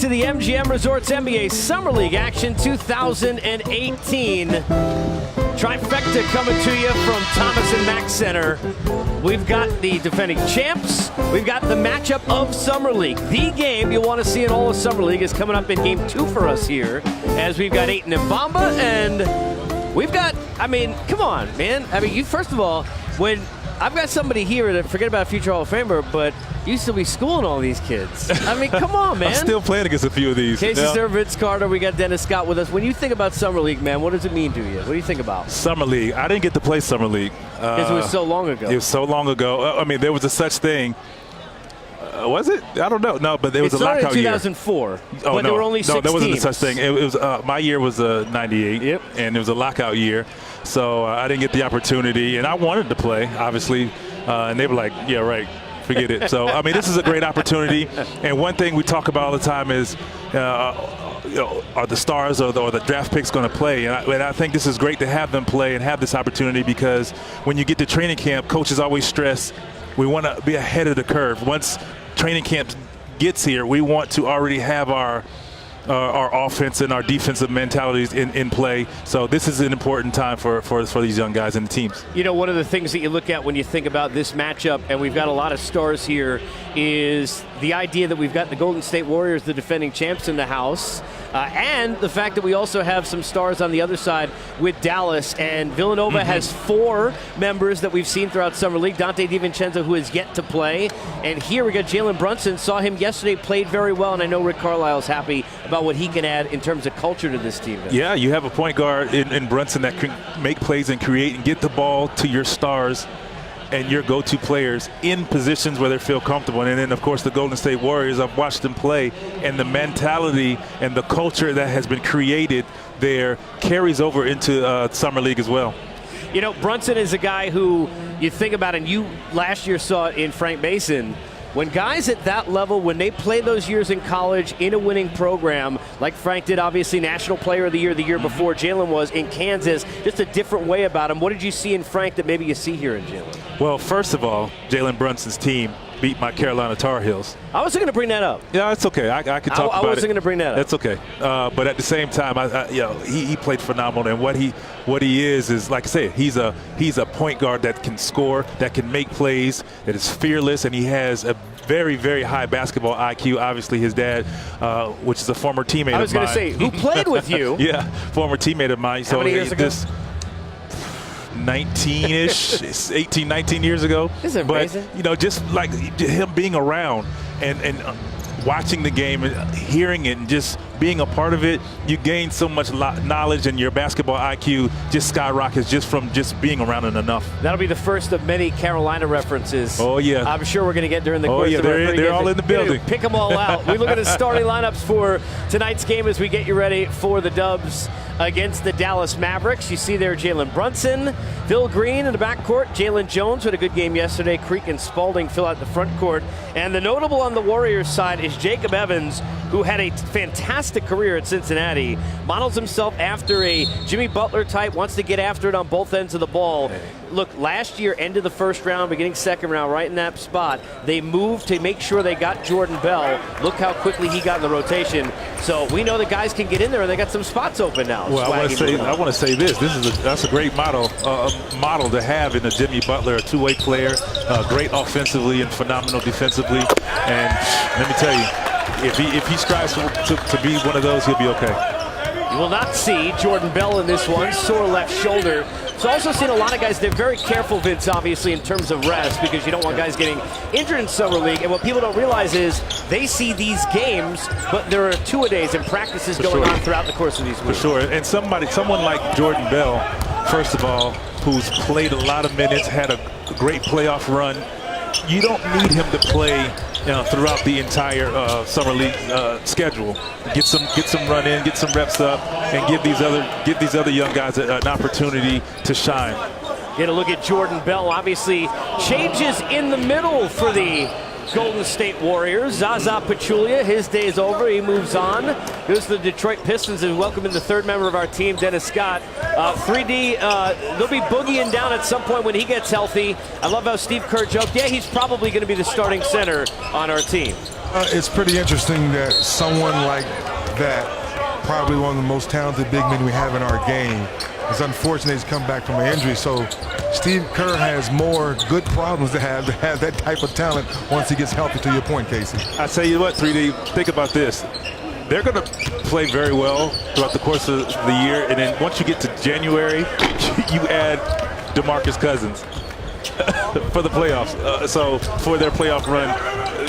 to the MGM Resorts NBA Summer League action 2018. Trifecta coming to you from Thomas and Mack Center. We've got the defending champs. We've got the matchup of Summer League. The game you'll want to see in all of Summer League is coming up in Game 2 for us here, as we've got Ayton and Bamba, and we've got, I mean, come on, man. I mean, you first of all, when I've got somebody here that, forget about future Hall of Famer, but used to be schooling all these kids. I mean, come on, man. I'm still playing against a few of these. Casey Sir, Vince Carter, we got Dennis Scott with us. When you think about Summer League, man, what does it mean to you? What do you think about? Summer League. I didn't get to play Summer League. Because it was so long ago. It was so long ago. I mean, there was a such thing. Was it? I don't know. No, but there was a lockout year. It started in 2004, but there were only 6 there wasn't teams. such thing. It was my year was 98, yep. And it was a lockout year. So I didn't get the opportunity, and I wanted to play, obviously. And they were like, yeah, right. Forget it. So, I mean, this is a great opportunity. And one thing we talk about all the time is, are the stars or the draft picks going to play? And I think this is great to have them play and have this opportunity, because when you get to training camp, coaches always stress we want to be ahead of the curve. Once training camp gets here, we want to already have our offense and our defensive mentalities in play. So this is an important time for these young guys and the teams. You know, one of the things that you look at when you think about this matchup, and we've got a lot of stars here, is the idea that we've got the Golden State Warriors, the defending champs, in the house, and the fact that we also have some stars on the other side with Dallas. And Villanova has 4 members that we've seen throughout Summer League. Dante DiVincenzo, who has yet to play. And here we got Jalen Brunson. Saw him yesterday, played very well, and I know Rick Carlisle's happy about what he can add in terms of culture to this team. Yeah, you have a point guard in Brunson that can make plays and create and get the ball to your stars and your go-to players in positions where they feel comfortable. And then, of course, the Golden State Warriors, I've watched them play, and the mentality and the culture that has been created there carries over into Summer League as well. You know, Brunson is a guy who you think about, and you last year saw it in Frank Mason. When guys at that level, when they play those years in college in a winning program, like Frank did, obviously National Player of the year before, Jalen was in Kansas, just a different way about him. What did you see in Frank that maybe you see here in Jalen? Well, first of all, Jalen Brunson's team beat my Carolina Tar Heels. I wasn't going to bring that up. Yeah, it's okay. I could talk about it. I wasn't going to bring that up. That's okay. But at the same time, he played phenomenal. And what he is like I said, he's a point guard that can score, that can make plays, that is fearless, and he has a very, very high basketball IQ. Obviously, his dad, which is a former teammate of mine. I was going to say, who played with you? Yeah, former teammate of mine. How many years ago? 19-ish, 18, 19 years ago. This is amazing. But, just like him being around and watching the game and hearing it and just being a part of it, you gain so much knowledge, and your basketball IQ just skyrockets just from just being around it enough. That'll be the first of many Carolina references. Oh, yeah. I'm sure we're going to get during the course of they're all in the building. Pick them all out. We look at the starting lineups for tonight's game as we get you ready for the Dubs against the Dallas Mavericks. You see there Jalen Brunson, Phil Green in the backcourt, Jalen Jones had a good game yesterday, Creek and Spalding fill out the front court, and the notable on the Warriors side is Jacob Evans, who had a fantastic career at Cincinnati, models himself after a Jimmy Butler type, wants to get after it on both ends of the ball. Look, last year, end of the first round, beginning second round, right in that spot, they moved to make sure they got Jordan Bell. Look how quickly he got in the rotation. So we know the guys can get in there, and they got some spots open now. Well, I want to say this. That's a great model to have in a Jimmy Butler, a two-way player, great offensively and phenomenal defensively. And let me tell you, if he strives to be one of those, he'll be okay. You will not see Jordan Bell in this one, sore left shoulder. So also seen a lot of guys, they're very careful, Vince, obviously, in terms of rest, because you don't want guys getting injured in Summer League. And what people don't realize is they see these games, but there are two-a-days and practices going on throughout the course of these weeks. For sure. And someone like Jordan Bell, first of all, who's played a lot of minutes, had a great playoff run, you don't need him to play throughout the entire Summer League schedule. Get some run in, get some reps up, and give these other young guys an opportunity to shine. Get a look at Jordan Bell. Obviously, changes in the middle for the Golden State Warriors. Zaza Pachulia, his day is over. He moves on. Goes to the Detroit Pistons, and welcome in the third member of our team, Dennis Scott. 3D, they'll be boogieing down at some point when he gets healthy. I love how Steve Kerr joked, yeah, he's probably going to be the starting center on our team. It's pretty interesting that someone like that, probably one of the most talented big men we have in our game, is unfortunate he's come back from an injury. So Steve Kerr has more good problems to have that type of talent once he gets healthy, to your point, Casey. I tell you what, 3D, think about this. They're going to play very well throughout the course of the year, and then once you get to January, you add DeMarcus Cousins for the playoffs. So for their playoff run,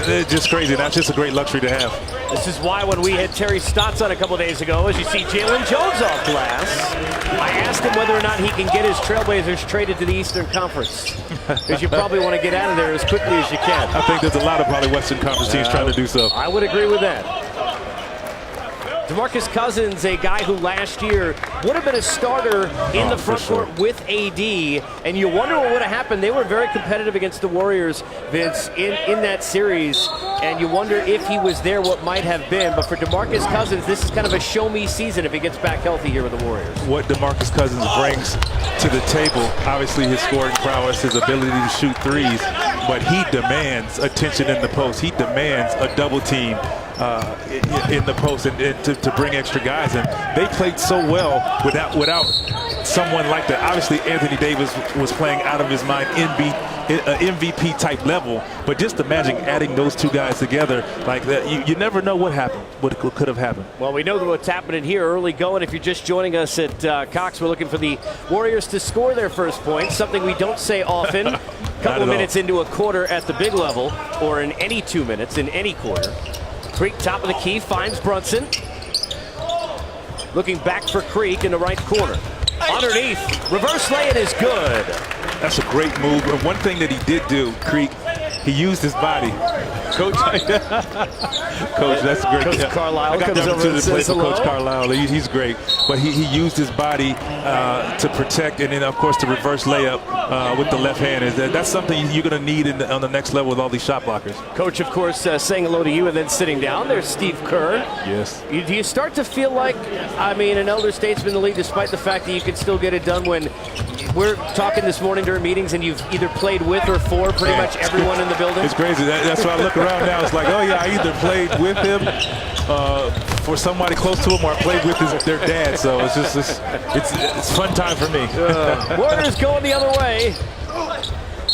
it's just crazy. That's just a great luxury to have. This is why when we had Terry Stotts on a couple days ago, as you see Jalen Jones off glass, I asked him whether or not he can get his Trailblazers traded to the Eastern Conference. Because you probably want to get out of there as quickly as you can. I think there's a lot of probably Western Conference teams trying to do so. I would agree with that. DeMarcus Cousins, a guy who last year would have been a starter in the front court with AD, and you wonder what would have happened. They were very competitive against the Warriors, Vince, in that series, and you wonder if he was there, what might have been. But for DeMarcus Cousins, this is kind of a show-me season if he gets back healthy here with the Warriors. What DeMarcus Cousins brings to the table, obviously his scoring prowess, his ability to shoot threes, but he demands attention in the post. He demands a double team in the post and to bring extra guys in. They played so well without someone like that. Obviously, Anthony Davis was playing out of his mind, MVP type level. But just imagine adding those two guys together like that. You never know what happened, what could have happened. Well, we know what's happening here early going. If you're just joining us at Cox, we're looking for the Warriors to score their first point, something we don't say often. A couple of minutes into a quarter at the big level, or in any 2 minutes in any quarter. Creek, top of the key, finds Brunson. Looking back for Creek in the right corner. Underneath, reverse lay-in is good. That's a great move. And one thing that he did do, Creek, he used his body. Coach, Coach, that's great. Coach Carlisle comes over to and the says place with hello. Coach Carlisle. He's great. But he used his body to protect, and then, of course, the reverse layup with the left hand. That's something you're going to need on the next level with all these shot blockers. Coach, of course, saying hello to you and then sitting down. There's Steve Kerr. Yes. Do you start to feel like, an elder statesman in the league, despite the fact that you can still get it done when we're talking this morning during meetings and you've either played with or for pretty much everyone in the building? It's crazy. That's why I look around now. It's like, oh, yeah, I either played with him for somebody close to him or I played with their dad. So it's just it's fun time for me. Warriors going the other way.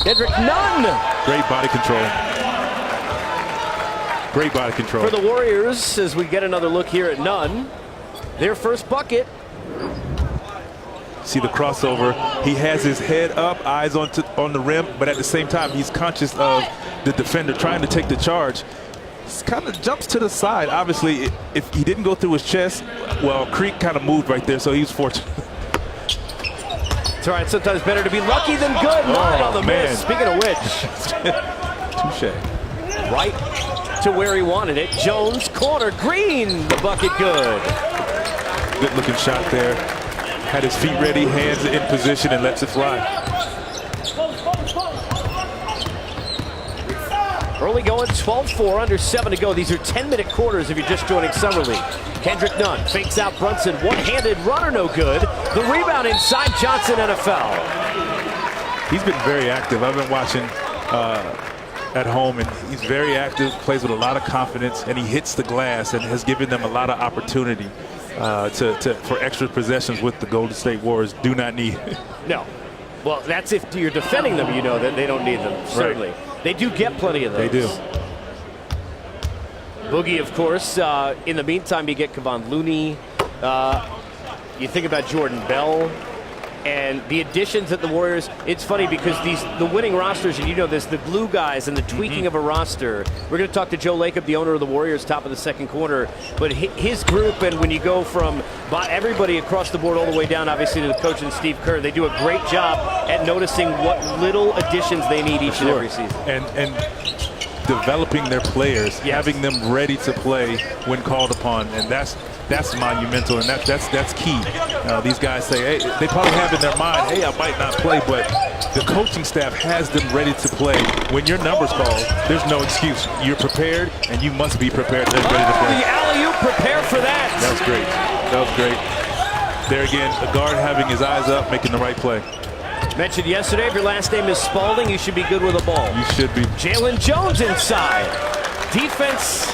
Kendrick Nunn. Great body control. Great body control. For the Warriors, as we get another look here at Nunn, their first bucket. See the crossover. He has his head up, eyes on the rim, but at the same time, he's conscious of the defender trying to take the charge. He kind of jumps to the side. Obviously, if he didn't go through his chest, well, Creek kind of moved right there, so he was fortunate. It's all right. Sometimes better to be lucky than good. Nunn on the miss. Speaking of which. Touche. Right to where he wanted it. Jones, corner, Green, the bucket good. Good looking shot there. Had his feet ready, hands in position, and lets it fly. Early going, 12-4, under 7 to go. These are 10-minute quarters if you're just joining Summer League. Kendrick Nunn fakes out Brunson. One-handed runner, no good. The rebound inside Johnson and a foul. He's been very active. I've been watching at home, and he's very active, plays with a lot of confidence, and he hits the glass and has given them a lot of opportunity for extra possessions with the Golden State Warriors. Do not need. No. Well, that's if you're defending them, you know that they don't need them, certainly. Right. They do get plenty of those. They do. Boogie, of course. In the meantime, you get Kevon Looney. You think about Jordan Bell. And the additions at the Warriors, it's funny because the winning rosters, and you know this, the glue guys and the tweaking of a roster. We're going to talk to Joe Lacob, the owner of the Warriors, top of the second quarter. But his group, and when you go from everybody across the board all the way down, obviously, to the coach and Steve Kerr, they do a great job at noticing what little additions they need each and every season. And developing their players, having them ready to play when called upon, and that's monumental, and that's key. These guys say, hey, they probably have in their mind, hey, I might not play, but the coaching staff has them ready to play. When your number's called, there's no excuse. You're prepared, and you must be prepared and ready to play. The alley-oop, prepare for that. That was great. That was great. There again, the guard having his eyes up, making the right play. Mentioned yesterday, if your last name is Spalding, you should be good with a ball. You should be. Jalen Jones inside. Defense,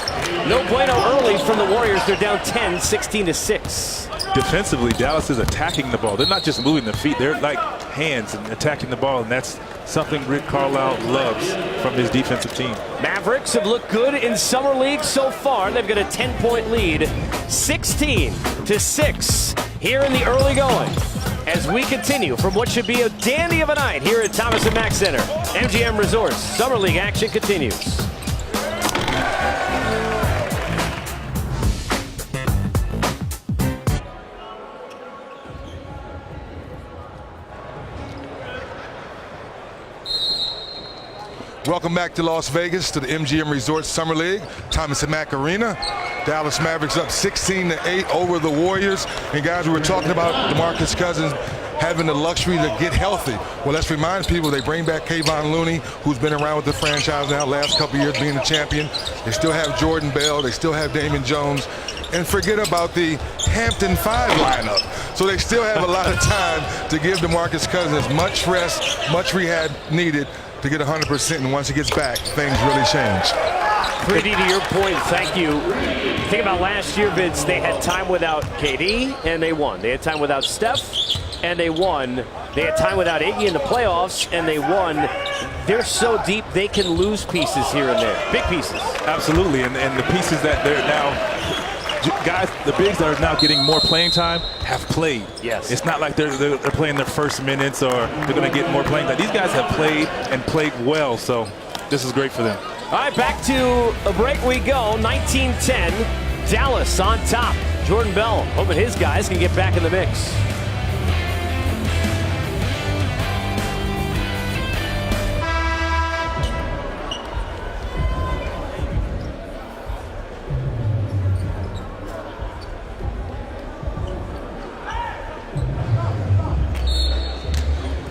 no bueno early from the Warriors. They're down 10, 16-6. Defensively, Dallas is attacking the ball. They're not just moving their feet. They're like hands and attacking the ball, and that's something Rick Carlisle loves from his defensive team. Mavericks have looked good in Summer League so far. They've got a 10-point lead, 16-6 here in the early going. As we continue from what should be a dandy of a night here at Thomas & Mack Center. MGM Resorts Summer League action continues. Welcome back to Las Vegas to the MGM Resorts Summer League, Thomas & Mack Arena. Dallas Mavericks up 16-8 over the Warriors. And guys, we were talking about DeMarcus Cousins having the luxury to get healthy. Well, let's remind people they bring back Kayvon Looney, who's been around with the franchise now last couple years being the champion. They still have Jordan Bell. They still have Damian Jones. And forget about the Hampton 5 lineup. So they still have a lot of time to give DeMarcus Cousins much rest, much rehab needed to get 100%, and once he gets back, things really change. 3D, to your point, thank you. Think about last year, Vince, they had time without KD, and they won. They had time without Steph, and they won. They had time without Iggy in the playoffs, and they won. They're so deep, they can lose pieces here and there. Big pieces. Absolutely, and the pieces that they're now, guys, the bigs that are now getting more playing time have played. Yes. It's not like they're playing their first minutes or they're going to get more playing time. These guys have played and played well, so this is great for them. All right, back to a break we go. 19-10, Dallas on top. Jordan Bell hoping his guys can get back in the mix.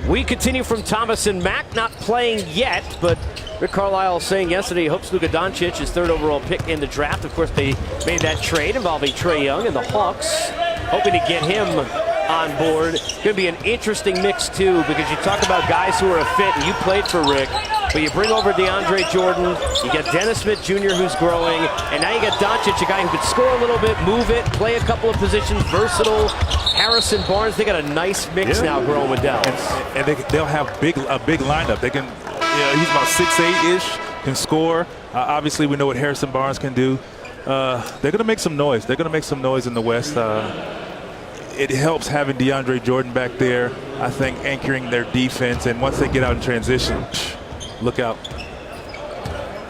We continue from Thomas & Mack, not playing yet, but Rick Carlisle saying yesterday he hopes Luka Doncic, his third overall pick in the draft. Of course, they made that trade involving Trae Young and the Hawks, hoping to get him on board. It's going to be an interesting mix, too, because you talk about guys who are a fit, and you played for Rick, but you bring over DeAndre Jordan, you got Dennis Smith Jr. who's growing, and now you got Doncic, a guy who could score a little bit, move it, play a couple of positions, versatile. Harrison Barnes, they got a nice mix now growing with Dallas. And they'll have a big lineup. They can, he's about 6'8"-ish, can score. Obviously, we know what Harrison Barnes can do. They're going to make some noise. They're going to make some noise in the West. It helps having DeAndre Jordan back there, I think, anchoring their defense. And once they get out in transition, look out.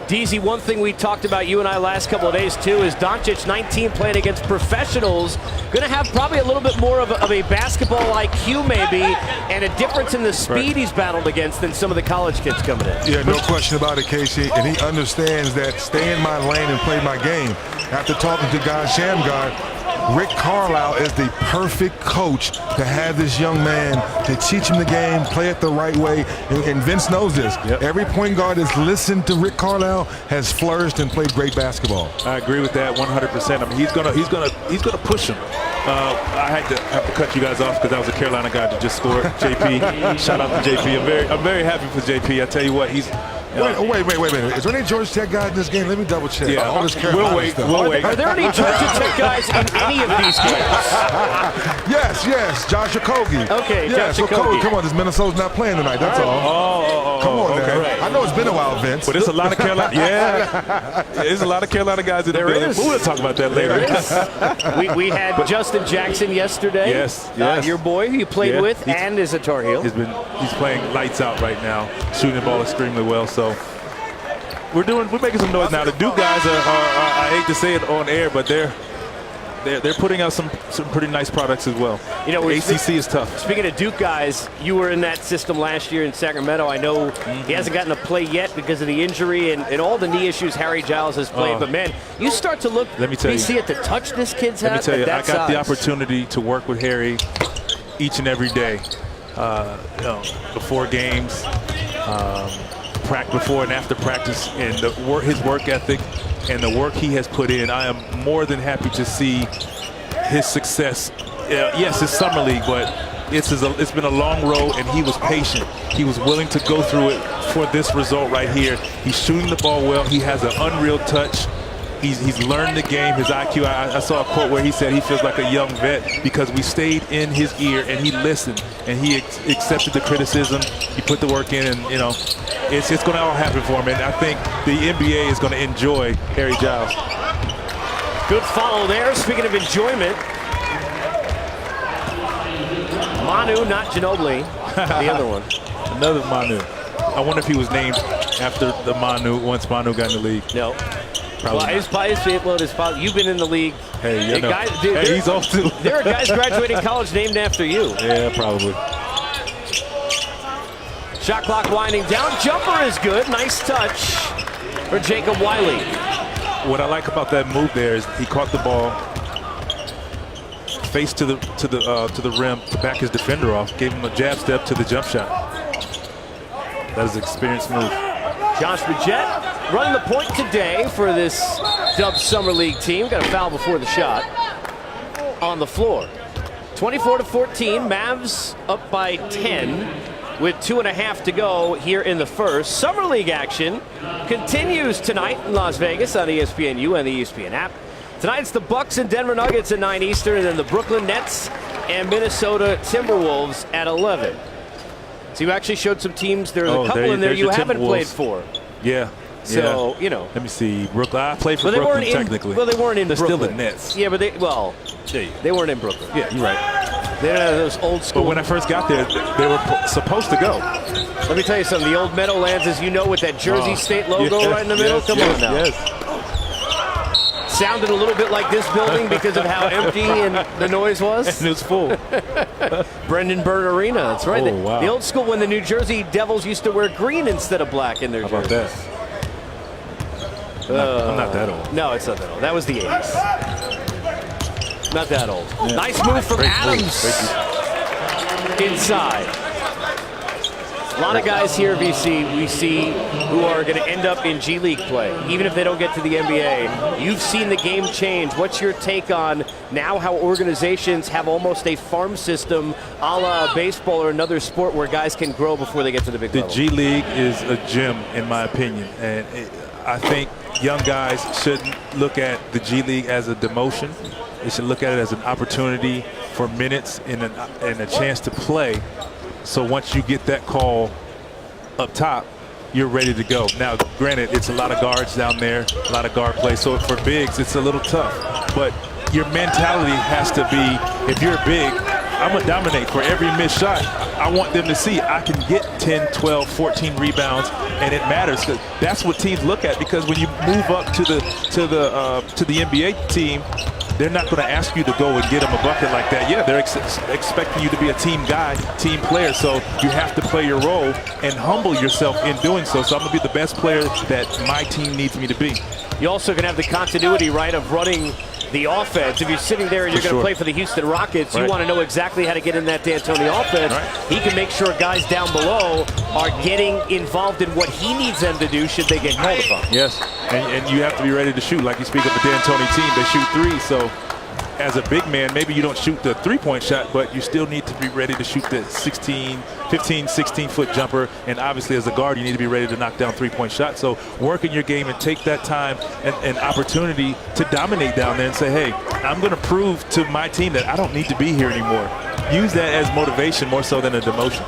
DZ, one thing we talked about, you and I, last couple of days, too, is Doncic, 19, playing against professionals, going to have probably a little bit more of a basketball IQ, maybe, and a difference in the speed he's battled against than some of the college kids coming in. Yeah, no question about it, Casey. And he understands that stay in my lane and play my game. After talking to Guy Shamgar, Rick Carlisle is the perfect coach to have this young man, to teach him the game, play it the right way, and Vince knows this. Yep. Every point guard that's listened to Rick Carlisle has flourished and played great basketball. I agree with that 100%. I mean, he's gonna push him. I have to cut you guys off because that was a Carolina guy that just scored. JP, shout out to JP. I'm very happy for JP. I tell you what, he's. Wait a minute. Is there any Georgia Tech guy in this game? Let me double check. Yeah, all this we'll wait. Are there any Georgia Tech guys in any of these games? Yes. Josh Okogie. Okay, yes, Josh Okogie. Come on, this Minnesota's not playing tonight. That's all. Come on, okay. Right. I know it's been a while, Vince. But there's a lot of Carolina. there's a lot of Carolina guys in the building. We'll talk about that later. we had Justin Jackson yesterday. Yes. Your boy who you played with and is a Tar Heel. He's playing lights out right now, shooting the ball extremely well. So we're making some noise now. The Duke guys are I hate to say it on air, but they're they're putting out some pretty nice products as well. You know, ACC is tough. Speaking of Duke guys, you were in that system last year in Sacramento. I know he hasn't gotten to play yet because of the injury and all the knee issues Harry Giles has played. But man, you start to look. Let me tell you, see at the touch this kid's had. Let me tell you, I got size. the opportunity to work with Harry each and every day. Before games, before and after practice, and his work ethic and the work he has put in. I am more than happy to see his success. Yes, it's summer league, but it's been a long road, and he was patient. He was willing to go through it for this result right here. He's shooting the ball well. He has an unreal touch. He's learned the game, his IQ. I saw a quote where he said he feels like a young vet because we stayed in his ear and he listened and he accepted the criticism. He put the work in, and it's going to all happen for him. And I think the NBA is going to enjoy Harry Giles. Good follow there. Speaking of enjoyment, Manu, not Ginobili, the other one. Another Manu. I wonder if he was named after the Manu once Manu got in the league. No. Probably you've been in the league. Hey, he's off too. There are guys graduating college named after you. Yeah, probably. Shot clock winding down. Jumper is good. Nice touch for Jacob Wiley. What I like about that move there is he caught the ball, face to the rim to back his defender off, gave him a jab step to the jump shot. That is an experienced move. Josh Bridgette running the point today for this Dubs Summer League team. Got a foul before the shot on the floor. 24-14, Mavs up by 10 with 2.5 to go here in the first. Summer League action continues tonight in Las Vegas on ESPNU and the ESPN app. Tonight it's the Bucks and Denver Nuggets at 9 Eastern, and then the Brooklyn Nets and Minnesota Timberwolves at 11. So you actually showed some teams. There's a couple in there you haven't played for. Yeah. So, Let me see. Brooklyn. I played for Brooklyn technically. They weren't in They're Brooklyn. Still the Nets. Yeah, but they weren't in Brooklyn. Yeah, you're right. They didn't have those old school. But when I first got there, they were supposed to go. Let me tell you something. The old Meadowlands, as you know, with that Jersey State logo right in the middle. Come on now. Yes. Sounded a little bit like this building because of how empty and the noise was. And it was full. Brendan Byrne Arena, that's right. Oh, wow. The old school when the New Jersey Devils used to wear green instead of black in their jerseys. How about that? I'm not that old. No, it's not that old. That was the 80s. Not that old. Yeah. Nice move from Adams. Inside. A lot of guys here, VC, we see who are going to end up in G League play, even if they don't get to the NBA. You've seen the game change. What's your take on now how organizations have almost a farm system a la baseball or another sport where guys can grow before they get to the big level? The G League is a gym, in my opinion. And I think young guys shouldn't look at the G League as a demotion. They should look at it as an opportunity for minutes and a chance to play. So once you get that call up top, you're ready to go. Now, granted, it's a lot of guards down there, a lot of guard play. So for bigs, it's a little tough. But your mentality has to be, if you're big, I'm going to dominate. For every missed shot, I want them to see I can get 10, 12, 14 rebounds, and it matters. That's what teams look at, because when you move up to the NBA team, they're not going to ask you to go and get them a bucket like that. Yeah, they're expecting you to be a team guy, team player. So you have to play your role and humble yourself in doing so. So I'm going to be the best player that my team needs me to be. You also can have the continuity, right, of running the offense. If you're sitting there and you're going to play for the Houston Rockets, you want to know exactly how to get in that D'Antoni offense. He can make sure guys down below are getting involved in what he needs them to do should they get called upon. Yes, and you have to be ready to shoot. Like you speak of the D'Antoni team, they shoot threes. So as a big man, maybe you don't shoot the three-point shot, but you still need to be ready to shoot the 15, 16-foot jumper. And obviously as a guard, you need to be ready to knock down three-point shots. So work in your game and take that time and opportunity to dominate down there and say, hey, I'm going to prove to my team that I don't need to be here anymore. Use that as motivation more so than a demotion.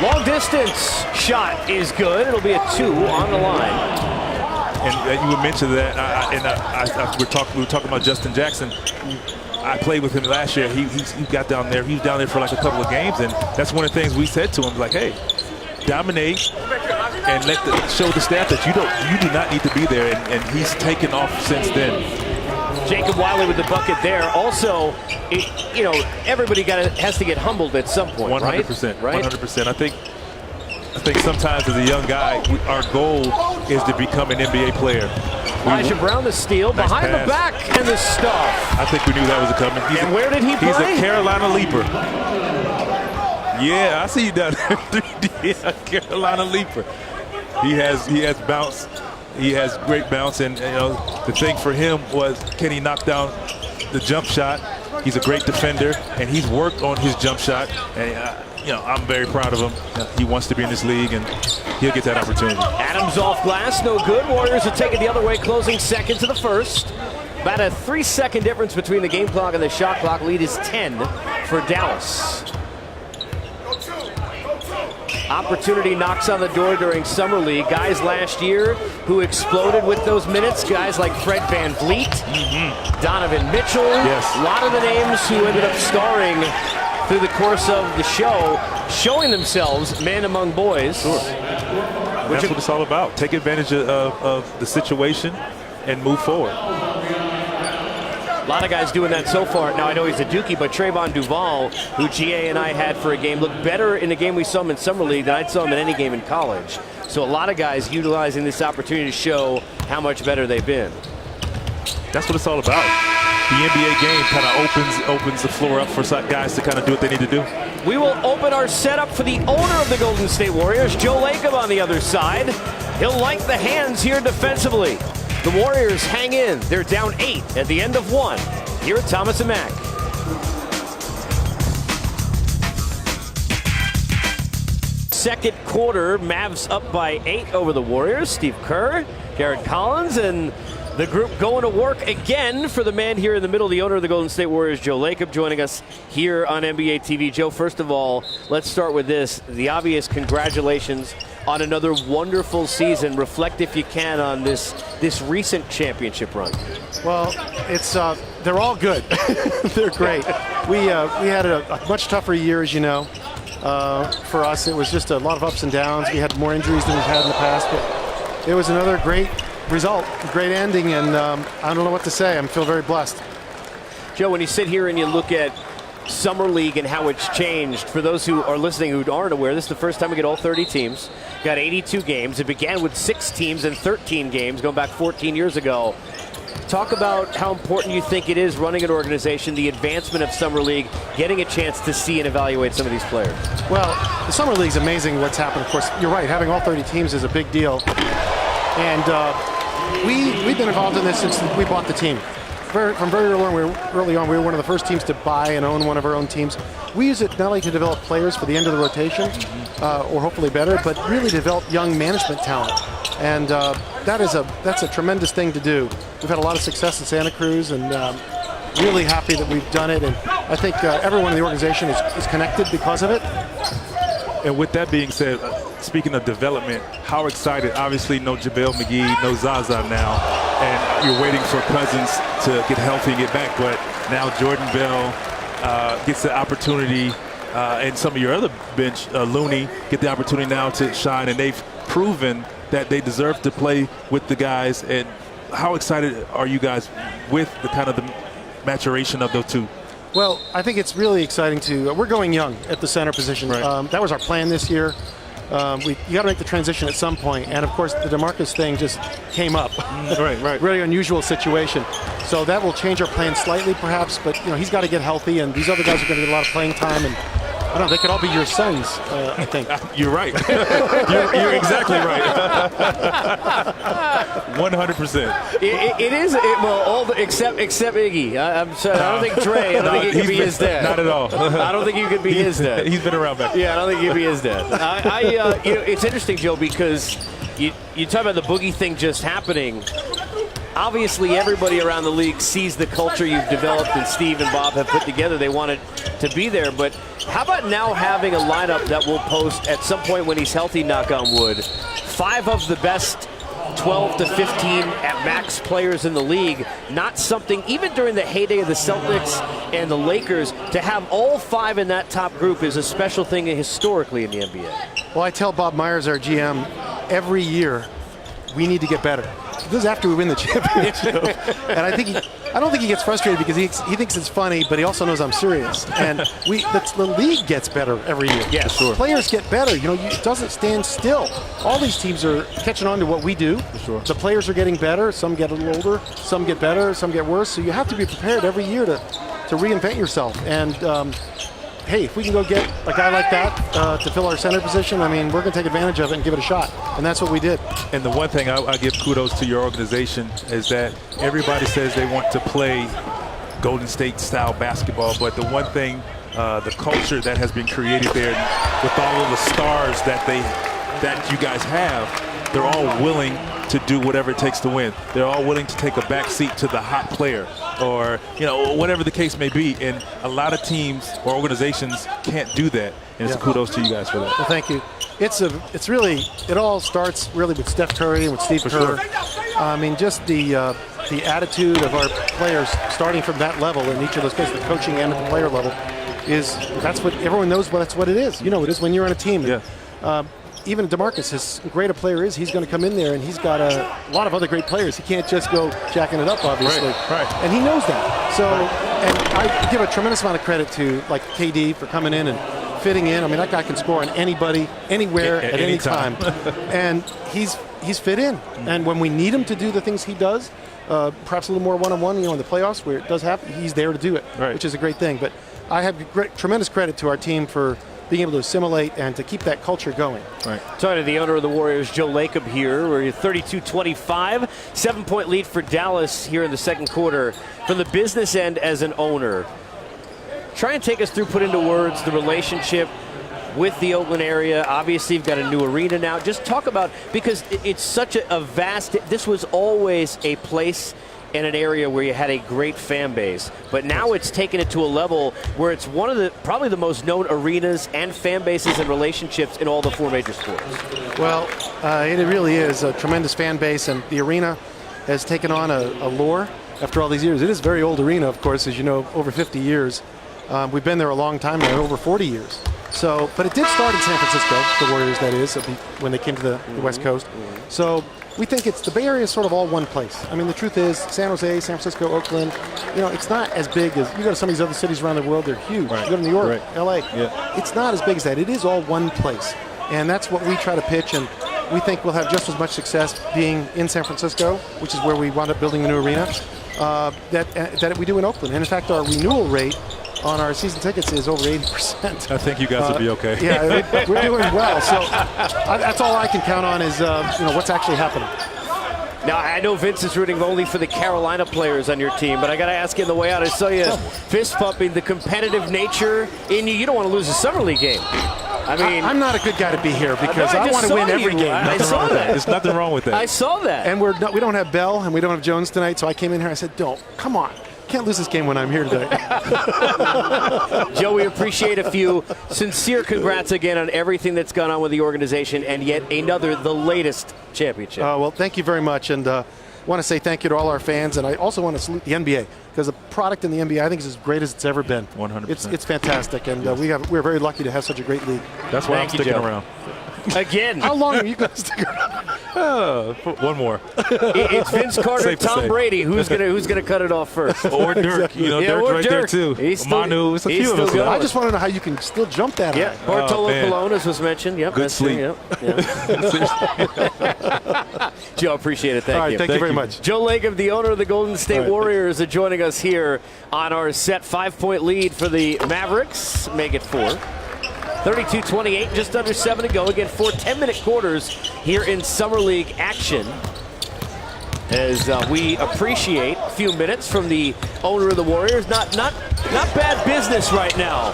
Long distance shot is good. It'll be a 2 on the line. And you would mention that, we were talking about Justin Jackson. I played with him last year. He got down there. He was down there for like a couple of games, and that's one of the things we said to him, like, hey, dominate and show the staff that you do not need to be there. And he's taken off since then. Jacob Wiley with the bucket there. Also, everybody has to get humbled at some point, 100%, right? 100%. I think sometimes as a young guy, our goal is to become an NBA player. Elijah Brown the steal, nice behind pass. the back, and the stuff. I think we knew that was coming. And where did he play? He's a Carolina leaper. Yeah, I see you down there. Yeah, Carolina leaper. He has bounce. He has great bounce, and the thing for him was, can he knock down the jump shot? He's a great defender, and he's worked on his jump shot. And I'm very proud of him. He wants to be in this league, and he'll get that opportunity. Adams off glass, no good. Warriors will take it the other way, closing second to the first. About a 3-second difference between the game clock and the shot clock. Lead is 10 for Dallas. Opportunity knocks on the door during Summer League. Guys last year who exploded with those minutes, guys like Fred VanVleet, Donovan Mitchell, yes. A lot of the names who ended up starring through the course of the show, showing themselves men among boys. Sure. That's what it's all about. Take advantage of the situation and move forward. A lot of guys doing that so far. Now, I know he's a Dookie, but Trayvon Duval, who GA and I had for a game, looked better in the game we saw him in Summer League than I saw him in any game in college. So a lot of guys utilizing this opportunity to show how much better they've been. That's what it's all about. The NBA game kind of opens the floor up for guys to kind of do what they need to do. We will open our setup for the owner of the Golden State Warriors, Joe Lacob, on the other side. He'll like the hands here defensively. The Warriors hang in. They're down 8 at the end of 1 here at Thomas & Mack. Second quarter, Mavs up by 8 over the Warriors. Steve Kerr, Garrett Collins, and the group going to work again for the man here in the middle, the owner of the Golden State Warriors, Joe Lacob, joining us here on NBA TV. Joe, first of all, let's start with this. The obvious congratulations on another wonderful season. Reflect, if you can, on this recent championship run. Well, they're all good. They're great. We had a much tougher year, as you know. For us, it was just a lot of ups and downs. We had more injuries than we've had in the past, but it was another great result, great ending, and I don't know what to say. I feel very blessed. Joe, when you sit here and you look at Summer League and how it's changed, for those who are listening who aren't aware, this is the first time we get all 30 teams. Got 82 games. It began with 6 teams and 13 games going back 14 years ago. Talk about how important you think it is running an organization, the advancement of Summer League, getting a chance to see and evaluate some of these players. Well, the Summer League's amazing what's happened. Of course, you're right. Having all 30 teams is a big deal. And we've been involved in this since we bought the team. From very early on, we were one of the first teams to buy and own one of our own teams. We use it not only to develop players for the end of the rotation, or hopefully better, but really develop young management talent. And that's a tremendous thing to do. We've had a lot of success in Santa Cruz, and really happy that we've done it. And I think everyone in the organization is connected because of it. And with that being said, speaking of development, how excited, obviously no JaVale McGee, no Zaza now, and you're waiting for Cousins to get healthy and get back, but now Jordan Bell gets the opportunity, and some of your other bench, Looney, get the opportunity now to shine, and they've proven that they deserve to play with the guys. And how excited are you guys with the kind of the maturation of those two? Well, I think it's really exciting we're going young at the center position. Right. That was our plan this year. You got to make the transition at some point, and of course the DeMarcus thing just came up. Right. Really unusual situation. So that will change our plan slightly, perhaps. But he's got to get healthy, and these other guys are going to get a lot of playing time. And I don't know, they could all be your sons, I think. You're right. you're exactly right. 100%. It is, except Iggy. I'm sorry, I don't think Dre. I don't think he could be his dad. Not at all. I don't think you could be his dad. He's been around back. Yeah, I don't think you'd be his dad. It's interesting, Joe, because you talk about the boogie thing just happening. Obviously, everybody around the league sees the culture you've developed and Steve and Bob have put together. They want it to be there. But how about now having a lineup that will post at some point when he's healthy, knock on wood, 5 of the best 12 to 15 at max players in the league? Not something, even during the heyday of the Celtics and the Lakers, to have all 5 in that top group is a special thing historically in the NBA. Well, I tell Bob Myers, our GM, every year we need to get better. This is after we win the championship. And I don't think he gets frustrated because he thinks it's funny, but he also knows I'm serious. And the league gets better every year. Yeah, sure. Players get better. It doesn't stand still. All these teams are catching on to what we do. Sure. The players are getting better. Some get a little older. Some get better. Some get worse. So you have to be prepared every year to reinvent yourself. And hey, if we can go get a guy like that to fill our center position, I mean, we're going to take advantage of it and give it a shot. And that's what we did. And the one thing I give kudos to your organization is that everybody says they want to play Golden State-style basketball, but the one thing, the culture that has been created there with all of the stars that you guys have, they're all willing to do whatever it takes to win. They're all willing to take a back seat to the hot player, or whatever the case may be. And a lot of teams or organizations can't do that. And it's kudos to you guys for that. Well, thank you. It all starts really with Steph Curry and with Steve Kerr. I mean, just the attitude of our players starting from that level in each of those cases, the coaching and at the player level, that's what everyone knows. That's what it is. It is when you're on a team. Yeah. Even DeMarcus, as great a player is, he's going to come in there and he's got a lot of other great players. He can't just go jacking it up, obviously. Right. And he knows that. So, and I give a tremendous amount of credit to like KD for coming in and fitting in. I mean, that guy can score on anybody, anywhere, at any time. And he's fit in. And when we need him to do the things he does, perhaps a little more one-on-one, in the playoffs where it does happen, he's there to do it, which is a great thing. But I have tremendous credit to our team for being able to assimilate and to keep that culture going. Right. Talking to the owner of the Warriors, Joe Lacob here. We're 32-25, 7-point lead for Dallas here in the second quarter. From the business end as an owner, try and take us through, put into words, the relationship with the Oakland area. Obviously, you've got a new arena now. Just talk about, because it's such a vast, this was always a place in an area where you had a great fan base, but now it's taken it to a level where it's one of probably the most known arenas and fan bases and relationships in all the four major sports. Well, it really is a tremendous fan base, and the arena has taken on a lore after all these years. It is a very old arena, of course, as you know, over 50 years. We've been there a long time now, over 40 years. So, but it did start in San Francisco, the Warriors, that is, when they came to the West Coast. So we think the Bay Area is sort of all one place. I mean, the truth is, San Jose, San Francisco, Oakland, it's not as big as, you go to some of these other cities around the world, they're huge. Right. You go to New York, Right. LA, Yeah. It's not as big as that. It is all one place. And that's what we try to pitch, and we think we'll have just as much success being in San Francisco, which is where we wound up building the new arena, that we do in Oakland. And in fact, our renewal rate on our season tickets is over 80%. I think you guys will be okay. Yeah, we're doing well. So that's all I can count on is what's actually happening. Now, I know Vince is rooting only for the Carolina players on your team, but I got to ask you on the way out, I saw you fist pumping, the competitive nature in you. You don't want to lose a Summer League game. I mean, I'm not a good guy to be here because I want to win every game. I saw that. There's nothing wrong with that. I saw that. And we don't have Bell and we don't have Jones tonight, so I came in here. I said, come on. Can't lose this game when I'm here today. Joe, we appreciate a few sincere congrats again on everything that's gone on with the organization, and yet the latest championship. Well, thank you very much, and I want to say thank you to all our fans, and I also want to salute the NBA, because the product in the NBA I think is as great as it's ever been. 100%. It's fantastic, and we're very lucky to have such a great league. That's why I'm sticking Joe. around. Again. How long are you going to stick around? One more. It's Vince Carter, Safe to Tom say. Brady. Who's gonna cut it off first? Or Dirk. Dirk's or right there Dirk. too. He's still- Manu. It's a he's few of still us. going. I just want to know how you can still jump that Yeah, high. Bartolo man. Colon, as was mentioned. Yep, Good that's sleep. Yep. Joe, appreciate it. Thank All right, you. thank you very much. Joe Lacob, the owner of the Golden State All right. Warriors, joining us here on our set 5-point lead for the Mavericks. Make it 4. 32-28, just under 7 to go. Again, 4 10-minute quarters here in Summer League action. As we appreciate a few minutes from the owner of the Warriors. Not bad business right now,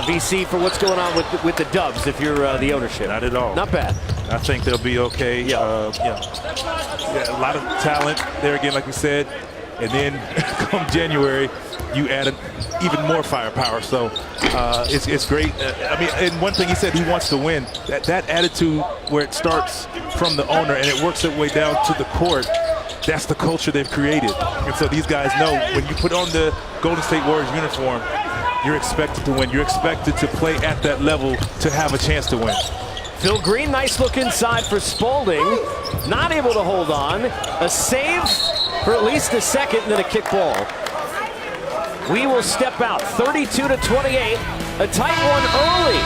VC, for what's going on with the Dubs if you're the ownership. Not at all. Not bad. I think they'll be okay. Yeah, a lot of talent there again, like we said. And then come January, you add even more firepower. So it's great. I mean, and one thing he said, he wants to win. That attitude where it starts from the owner and it works its way down to the court, that's the culture they've created. And so these guys know when you put on the Golden State Warriors uniform, you're expected to win. You're expected to play at that level to have a chance to win. Phil Green, nice look inside for Spalding. not able to hold on. A save for at least a second, and then a kick ball. We will step out 32-28. A tight one early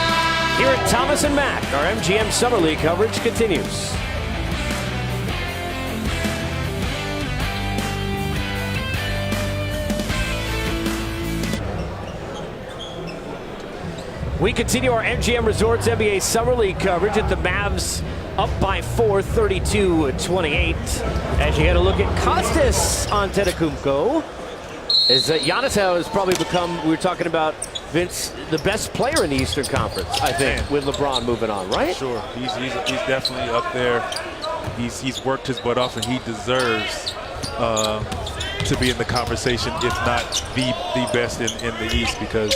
here at Thomas and Mack. Our MGM Summer League coverage continues. We continue our MGM Resorts NBA Summer League coverage at the Mavs up by 4, 32-28. As you had a look at Kostas Antetokounmpo, as Giannis has probably become, we were talking about, Vince, the best player in the Eastern Conference, I think, with LeBron moving on, right? Sure, he's definitely up there. He's worked his butt off, and he deserves to be in the conversation, if not the best in the East, because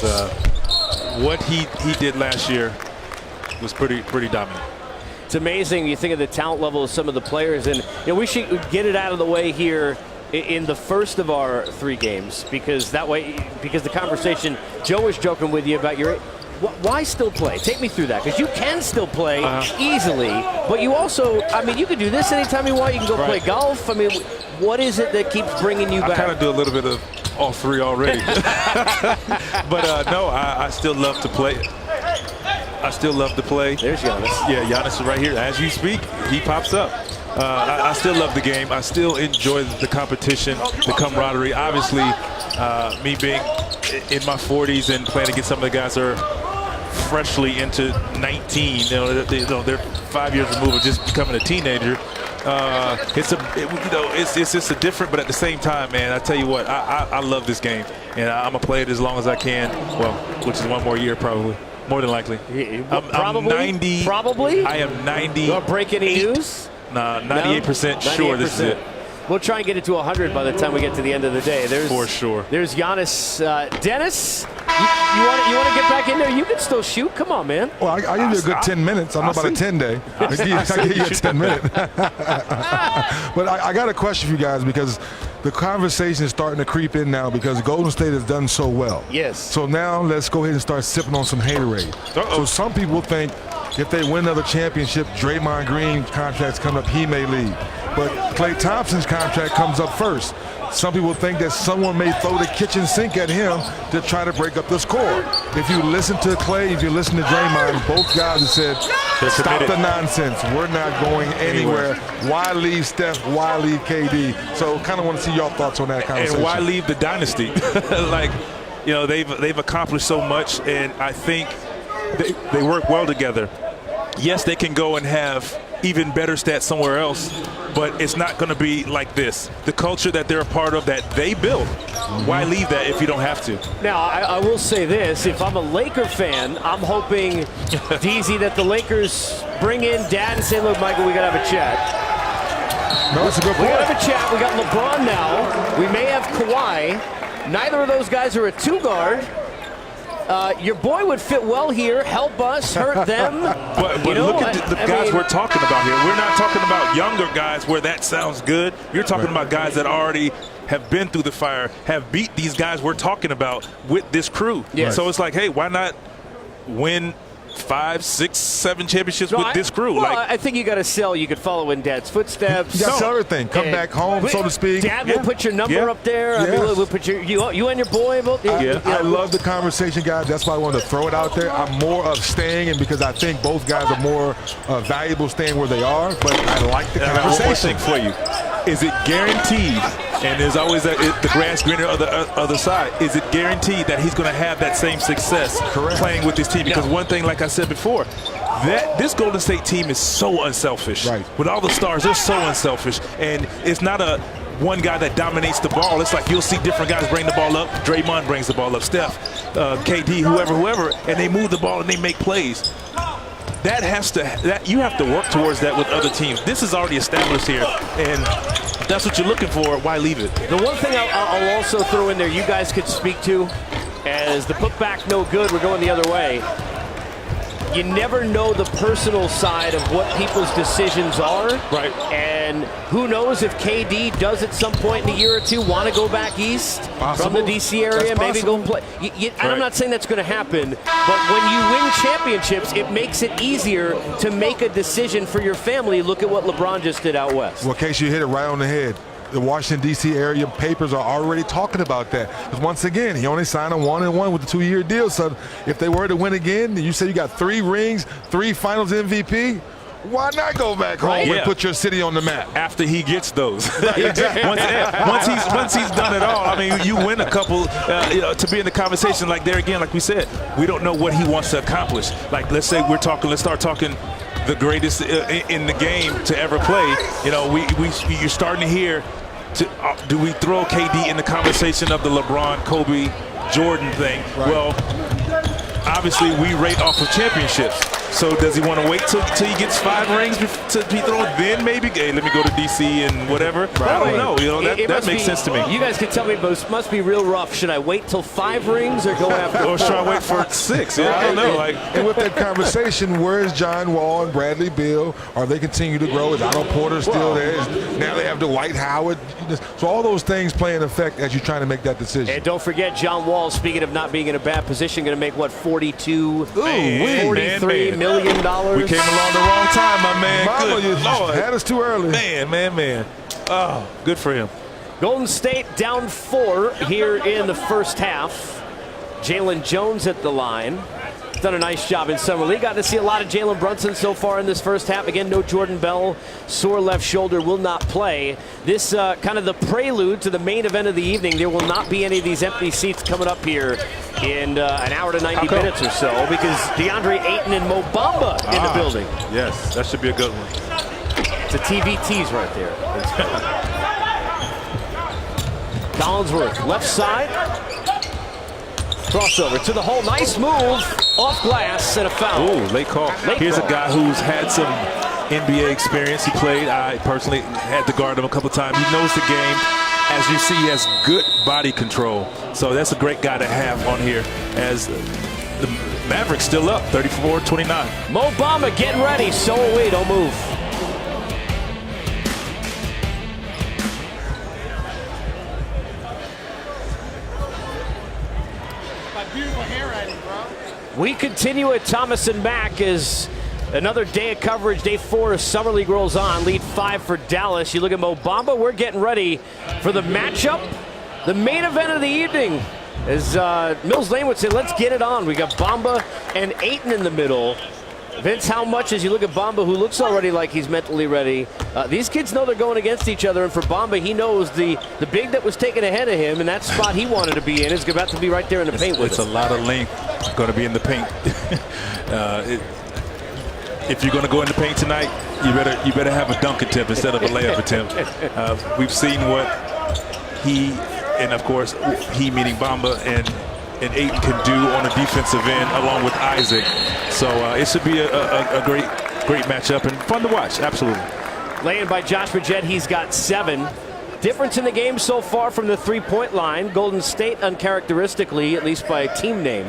what he did last year was pretty dominant. It's amazing. You think of the talent level of some of the players, and we should get it out of the way here in the first of our 3 games, because that way, because the conversation, Joe was joking with you about why still play? Take me through that, because you can still play easily, but you also, you can do this anytime you want. You can go play golf. What is it that keeps bringing you back? I kind of do a little bit of all 3 already. But no, I still love to play. I still love to play. There's Giannis. Yeah, Giannis is right here. As you speak, he pops up. I still love the game. I still enjoy the competition, the camaraderie. Obviously, me being in my 40s and playing against some of the guys that are freshly into 19, they're 5 years removed of just becoming a teenager. It's just a different, but at the same time, man, I tell you what, I love this game, and I'm gonna play it as long as I can. Well, which is 1 more year probably, more than likely. I'm 90. Probably. I am 90. You want to break any news? Nah, 98% sure 98%. This is it. We'll try and get it to 100 by the time we get to the end of the day. For sure. There's Giannis. Dennis, you want to get back in there? You can still shoot. Come on, man. Well, I give you a good 10 minutes. I'm about a 10-day. I give you a 10-minute. But I got a question for you guys, because the conversation is starting to creep in now because Golden State has done so well. Yes. So now let's go ahead and start sipping on some haterade. So some people think if they win another championship, Draymond Green's contract's coming up, he may leave. But Klay Thompson's contract comes up first. Some people think that someone may throw the kitchen sink at him to try to break up the score. If you listen to Klay, if you listen to Draymond, both guys have said, stop the nonsense. We're not going anywhere. Why leave Steph? Why leave KD? So kind of want to see your thoughts on that conversation. And why leave the dynasty? They've accomplished so much, and I think they work well together. Yes, they can go and have even better stats somewhere else, but it's not going to be like this. The culture that they're a part of, that they built, why leave that if you don't have to? Now, I will say this. If I'm a Laker fan, I'm hoping, DZ, that the Lakers bring in Dad and say, look, Michael, we got to have a chat. No, that's a good point. We got to have a chat. We got LeBron now. We may have Kawhi. Neither of those guys are a 2-guard. Your boy would fit well here, help us, hurt them. But look at the guys we're talking about here. We're not talking about younger guys where that sounds good. You're talking about guys that already have been through the fire, have beat these guys we're talking about with this crew. Yes. So it's like, hey, why not win 5, 6, 7 championships with this crew? Well, I think you got to sell. You could follow in Dad's footsteps. You got to sell everything. Come back home, so to speak. Dad will put your number up there. Yes. I mean, we'll put you and your boy. I love the conversation, guys. That's why I wanted to throw it out there. I'm more of staying, and because I think both guys are more valuable staying where they are, but I like the conversation. For you, is it guaranteed? And there's always the grass greener on the other side. Is it guaranteed that he's going to have that same success playing with this team? Because one thing, like I said before, that this Golden State team is so unselfish. Right. With all the stars, they're so unselfish. And it's not a one guy that dominates the ball. It's like you'll see different guys bring the ball up. Draymond brings the ball up. Steph, KD, whoever, and they move the ball and they make plays. You have to work towards that with other teams. This is already established here, and that's what you're looking for. Why leave it? The one thing I'll also throw in there, you guys could speak to, as the putback no good, we're going the other way. you never know the personal side of what people's decisions are. Right. And who knows if KD does at some point in a year or two want to go back east from the D.C. area, maybe go play. And I'm not saying that's going to happen, but when you win championships, it makes it easier to make a decision for your family. Look at what LeBron just did out west. Well, Casey, you hit it right on the head. The Washington, D.C. area papers are already talking about that. Because once again, he only signed a 1-and-1 with a 2-year deal. So if they were to win again, you say you got 3 rings, 3 finals MVP, why not go back home and put your city on the map? After he gets those. once he's done it all, I mean, you win a couple to be in the conversation. Like there again, like we said, we don't know what he wants to accomplish. Like let's start talking the greatest in the game to ever play. You know, you're starting to hear, do we throw KD in the conversation of the LeBron, Kobe, Jordan thing? Right. Well, obviously we rate off of championships. So does he want to wait till he gets 5 rings to be thrown? Then maybe, hey, let me go to DC and whatever. Right. I don't know. You know, that makes sense to me. You guys can tell me, but it must be real rough. Should I wait till 5 rings or go after? Or should I wait for 6? Yeah, I don't know. And with that conversation, where is John Wall and Bradley Beal? Are they continue to grow? Is Otto Porter still there? Now they have Dwight Howard. So all those things play an effect as you're trying to make that decision. And don't forget, John Wall, speaking of not being in a bad position, going to make, what, $43 million? We came along the wrong time, my man. Mama, good Lord. Had us too early. Man. Oh, good for him. Golden State down 4 here in the first half. Jalen Jones at the line. Done a nice job in Summer League. Got to see a lot of Jalen Brunson so far in this first half. Again, no Jordan Bell. Sore left shoulder, will not play. This kind of the prelude to the main event of the evening. There will not be any of these empty seats coming up here in an hour to 90 minutes or so, because DeAndre Ayton and Mo Bamba in the building. Yes, that should be a good one. It's a TV tease right there. Collinsworth, left side. Crossover to the hole. Nice move. Off glass and a foul. Ooh, late call. Here's a guy who's had some NBA experience. He played. I personally had to guard him a couple times. He knows the game. As you see, he has good body control. So that's a great guy to have on here as the Mavericks still up, 34-29. Mo Bamba getting ready. So are we. Don't move. We continue at Thomas and Mack as another day of coverage. Day 4 of Summer League rolls on. Lead 5 for Dallas. You look at Mo Bamba. We're getting ready for the matchup, the main event of the evening. As Mills Lane would say, let's get it on. We got Bamba and Ayton in the middle. Vince, how much as you look at Bamba, who looks already like he's mentally ready. These kids know they're going against each other, and for Bamba, he knows the big that was taken ahead of him, and that spot he wanted to be in is about to be right there in the paint with him. It's a lot of length going to be in the paint. If you're going to go in the paint tonight, you better have a dunk attempt instead of a layup attempt. We've seen what he, and of course, he meaning Bamba and Ayton can do on the defensive end along with Isaac. So it should be a great matchup and fun to watch. Absolutely. Laying by Josh Bridgette, he's got 7. Difference in the game so far from the 3-point line. Golden State uncharacteristically, at least by a team name,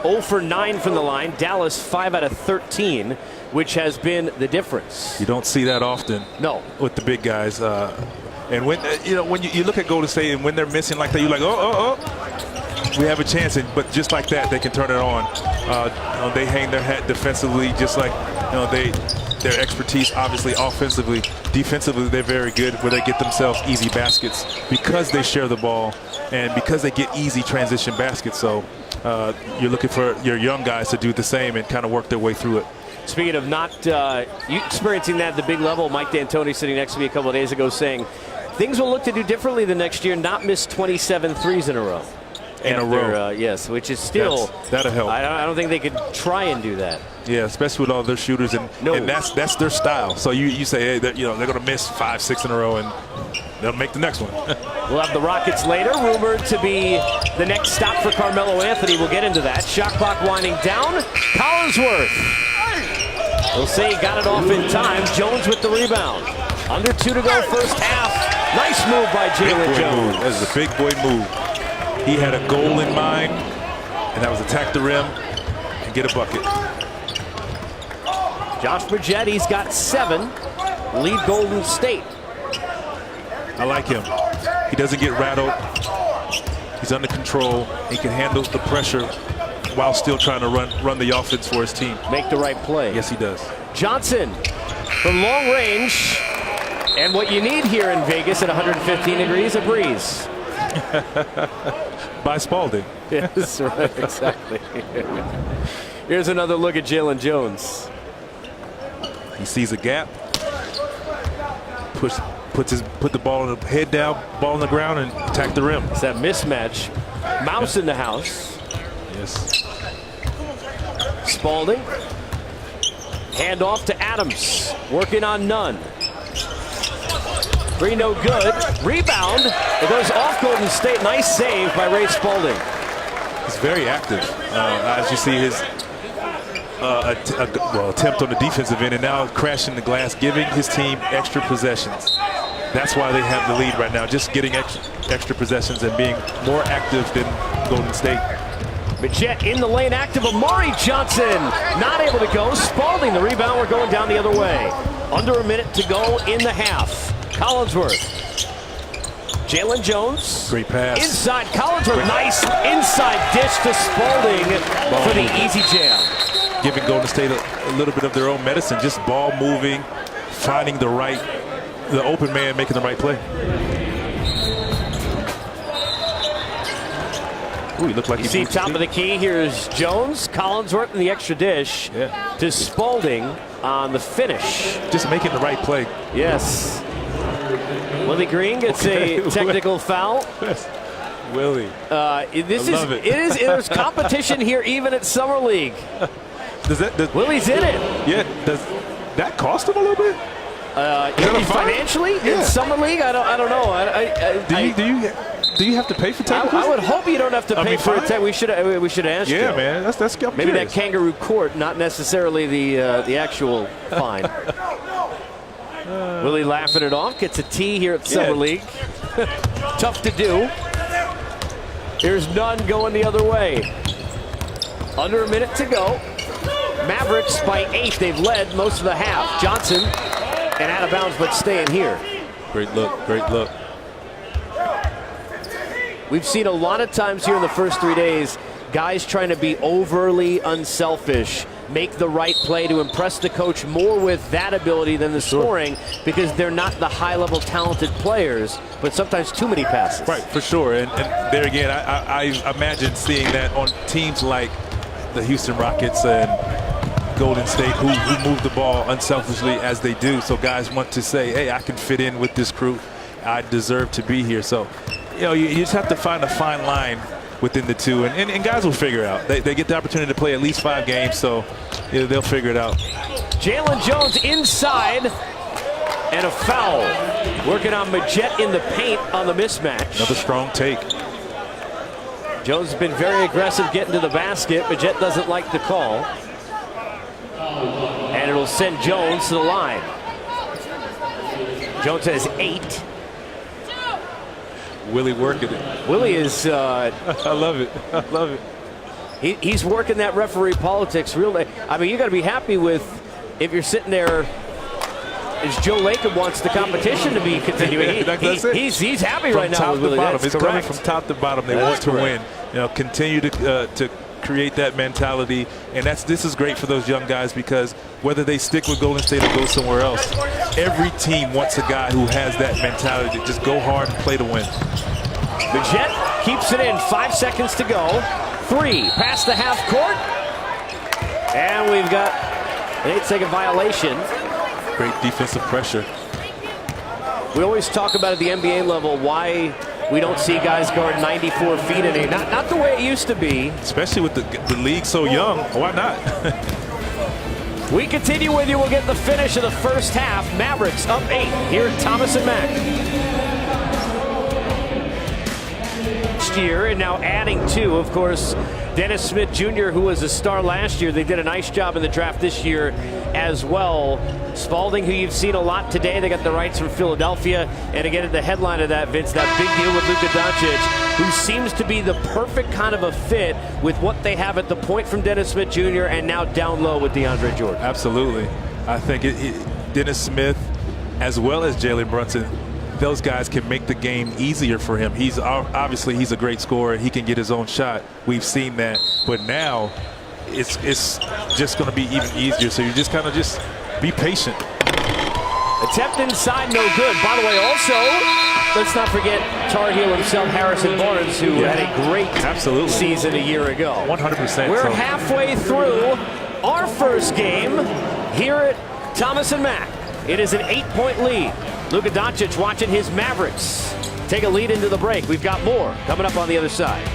0 for 9 from the line. Dallas 5 out of 13, which has been the difference. You don't see that often. No. With the big guys. And when you look at Golden State and when they're missing like that, you're like, oh. We have a chance, but just like that, they can turn it on. They hang their hat defensively, just like their expertise, obviously offensively. Defensively, they're very good where they get themselves easy baskets because they share the ball and because they get easy transition baskets. So you're looking for your young guys to do the same and kind of work their way through it. Speaking of not experiencing that at the big level, Mike D'Antoni sitting next to me a couple of days ago saying things will look to do differently the next year, not miss 27 threes in a row. In a row. Yes, which is still that'll help. I don't think they could try and do that. Yeah, especially with all their shooters, and that's their style. So you say, hey, they're going to miss 5, 6 in a row, and they'll make the next one. We'll have the Rockets later, rumored to be the next stop for Carmelo Anthony. We'll get into that. Shot clock winding down. Collinsworth. They'll say he got it off in time. Jones with the rebound. Under 2 to go first half. Nice move by Jalen Jones. That is a big boy move. He had a goal in mind, and that was attack the rim and get a bucket. Josh Bridgette, he's got 7. Lead Golden State. I like him. He doesn't get rattled. He's under control. He can handle the pressure while still trying to run the offense for his team. Make the right play. Yes, he does. Johnson from long range. And what you need here in Vegas at 115 degrees, a breeze. By Spalding. Yes, right, exactly. Here's another look at Jalen Jones. He sees a gap. Put the ball on the head down, ball on the ground, and attack the rim. It's that mismatch. Mouse in the house. Yes. Spalding. Hand off to Adams. Working on Nunn. Three no good. Rebound. It goes off Golden State. Nice save by Ray Spalding. He's very active. As you see his attempt on the defensive end, and now crashing the glass, giving his team extra possessions. That's why they have the lead right now, just getting extra possessions and being more active than Golden State. Bridgette in the lane, active. Amari Johnson not able to go. Spalding the rebound. We're going down the other way. Under a minute to go in the half. Collinsworth. Jalen Jones. Great pass. Inside Collinsworth. Nice inside dish to Spalding for the easy jam. Giving Golden State a little bit of their own medicine. Just ball moving, finding the open man, making the right play. Ooh, he looked like you see top of the key. Here's Jones. Collinsworth in the extra dish to Spalding on the finish. Just making the right play. Yes. Willie Green gets a technical foul. Willie. There's competition here even at Summer League. Willie's in it. Yeah. Does that cost him a little bit? Financially in Summer League, I don't know. Do you have to pay for technicals? I would hope you don't have to pay for it. We should ask you. Yeah, man. That's maybe that kangaroo court, not necessarily the actual fine. Willie laughing it off, gets a tee here at Summer League. Tough to do. Here's Nunn going the other way. Under a minute to go. Mavericks by 8. They've led most of the half. Johnson and out of bounds, but staying here. Great look. Great look. We've seen a lot of times here in the first 3 days, guys trying to be overly unselfish, make the right play to impress the coach more with that ability than the scoring, because they're not the high-level talented players, but sometimes too many passes. Right, for sure. And there again, I imagine seeing that on teams like the Houston Rockets and Golden State, who move the ball unselfishly as they do. So guys want to say, hey, I can fit in with this crew. I deserve to be here. So, you just have to find a fine line within the two. And guys will figure it out. They get the opportunity to play at least 5 games, so they'll figure it out. Jalen Jones inside. And a foul. Working on Bridgette in the paint on the mismatch. Another strong take. Jones has been very aggressive getting to the basket. Bridgette doesn't like the call. And it'll send Jones to the line. Jones has 8. Willie working it. Willie is... I love it. I love it. He's working that referee politics real. I mean, you got to be happy with if you're sitting there. As Joe Lacob wants the competition to be continuing. He's happy right now with Willie. It's coming from top to bottom. They want to win. Continue to create that mentality, and this is great for those young guys, because whether they stick with Golden State or go somewhere else, every team wants a guy who has that mentality to just go hard and play to win. Bridgette keeps it in. 5 seconds to go. 3 past the half court, and we've got an 8-second violation. Great defensive pressure. We always talk about at the NBA level why we don't see guys guard 94 feet in it. Not the way it used to be. Especially with the league so young. Why not? We continue with you. We'll get the finish of the first half. Mavericks up 8 here at Thomas and Mack. Next year, and now adding 2, of course, Dennis Smith Jr., who was a star last year. They did a nice job in the draft this year as well. Spalding, who you've seen a lot today. They got the rights from Philadelphia. And again, at the headline of that, Vince, that big deal with Luka Doncic, who seems to be the perfect kind of a fit with what they have at the point from Dennis Smith Jr. and now down low with DeAndre Jordan. Absolutely. I think Dennis Smith, as well as Jalen Brunson, those guys can make the game easier for him. Obviously he's a great scorer. He can get his own shot. We've seen that. But now it's just going to be even easier. So you just kind of just be patient. Attempt inside, no good. By the way, also, let's not forget Tar Heel himself, Harrison Barnes, who had a great season a year ago. 100%. We're halfway through our first game here at Thomas and Mack. It is an 8-point lead. Luka Doncic watching his Mavericks take a lead into the break. We've got more coming up on the other side.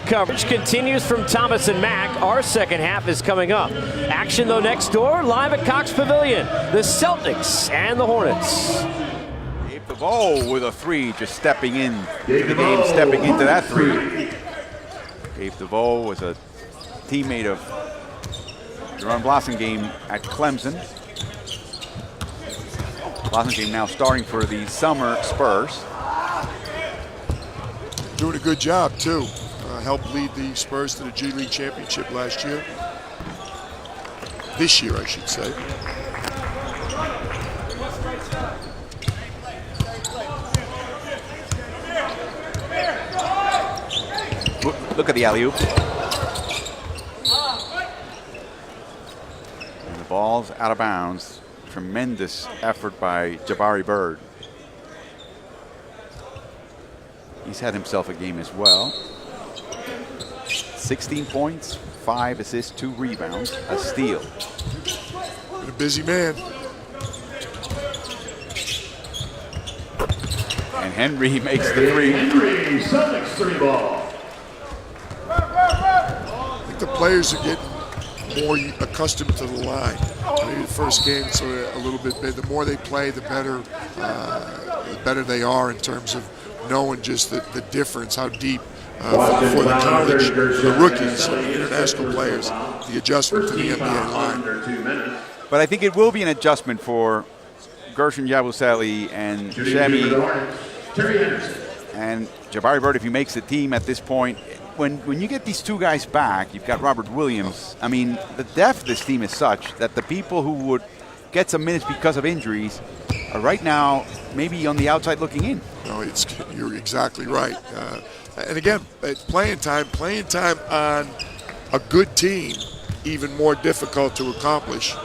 Coverage continues from Thomas and Mack. Our second half is coming up. Action, though, next door, live at Cox Pavilion. The Celtics and the Hornets. Gabe DeVoe with a three, just stepping in to the game, stepping into that three. Gabe DeVoe was a teammate of Jerron Blassingame at Clemson. Blassingame now starting for the summer Spurs. Doing a good job, too. Helped lead the Spurs to the G League championship last year. This year, I should say. Look at the alley-oop. And the ball's out of bounds. Tremendous effort by Jabari Bird. He's had himself a game as well. 16 points, 5 assists, 2 rebounds, a steal. Been a busy man. And Henry makes the three. Celtics three ball. I think the players are getting more accustomed to the line. Maybe the first game, so a little bit better. The more they play, the better they are in terms of knowing just the difference, how deep. For the college, the rookies, the international players, the adjustment to the NBA line. But I think it will be an adjustment for Gershon Yabusele and Shemi and Jabari Bird if he makes the team at this point. When you get these two guys back, you've got Robert Williams. I mean, the depth of this team is such that the people who would get some minutes because of injuries are right now maybe on the outside looking in. No, you're exactly right. And again, playing time on a good team, even more difficult to accomplish.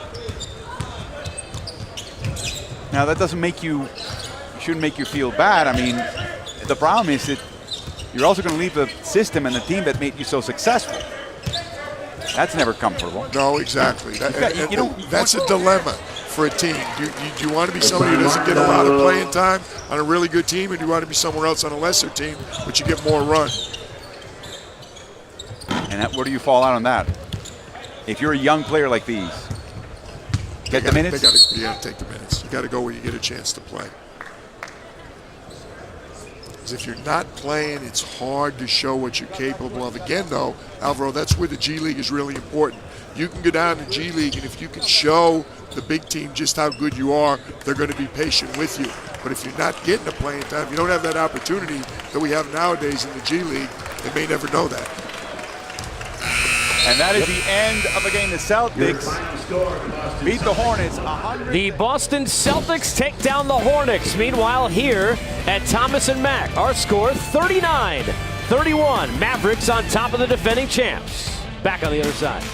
Now that doesn't shouldn't make you feel bad. I mean, the problem is that you're also going to leave the system and the team that made you so successful. That's never comfortable. No, exactly. That's a dilemma for a team. Do you want to be somebody who doesn't get a lot of playing time on a really good team, or do you want to be somewhere else on a lesser team, but you get more run? And where do you fall out on that? If you're a young player like these, get the minutes? You got to take the minutes. You got to go where you get a chance to play. Because if you're not playing, it's hard to show what you're capable of. Again, though, Alvaro, that's where the G League is really important. You can go down to G League, and if you can show the big team just how good you are, they're going to be patient with you. But if you're not getting the playing time, if you don't have that opportunity that we have nowadays in the G League, they may never know that. And that is the end of the game. The Celtics beat the Hornets 100. The Boston Celtics take down the Hornets. Meanwhile, here at Thomas and Mack, our score 39-31. Mavericks on top of the defending champs. Back on the other side.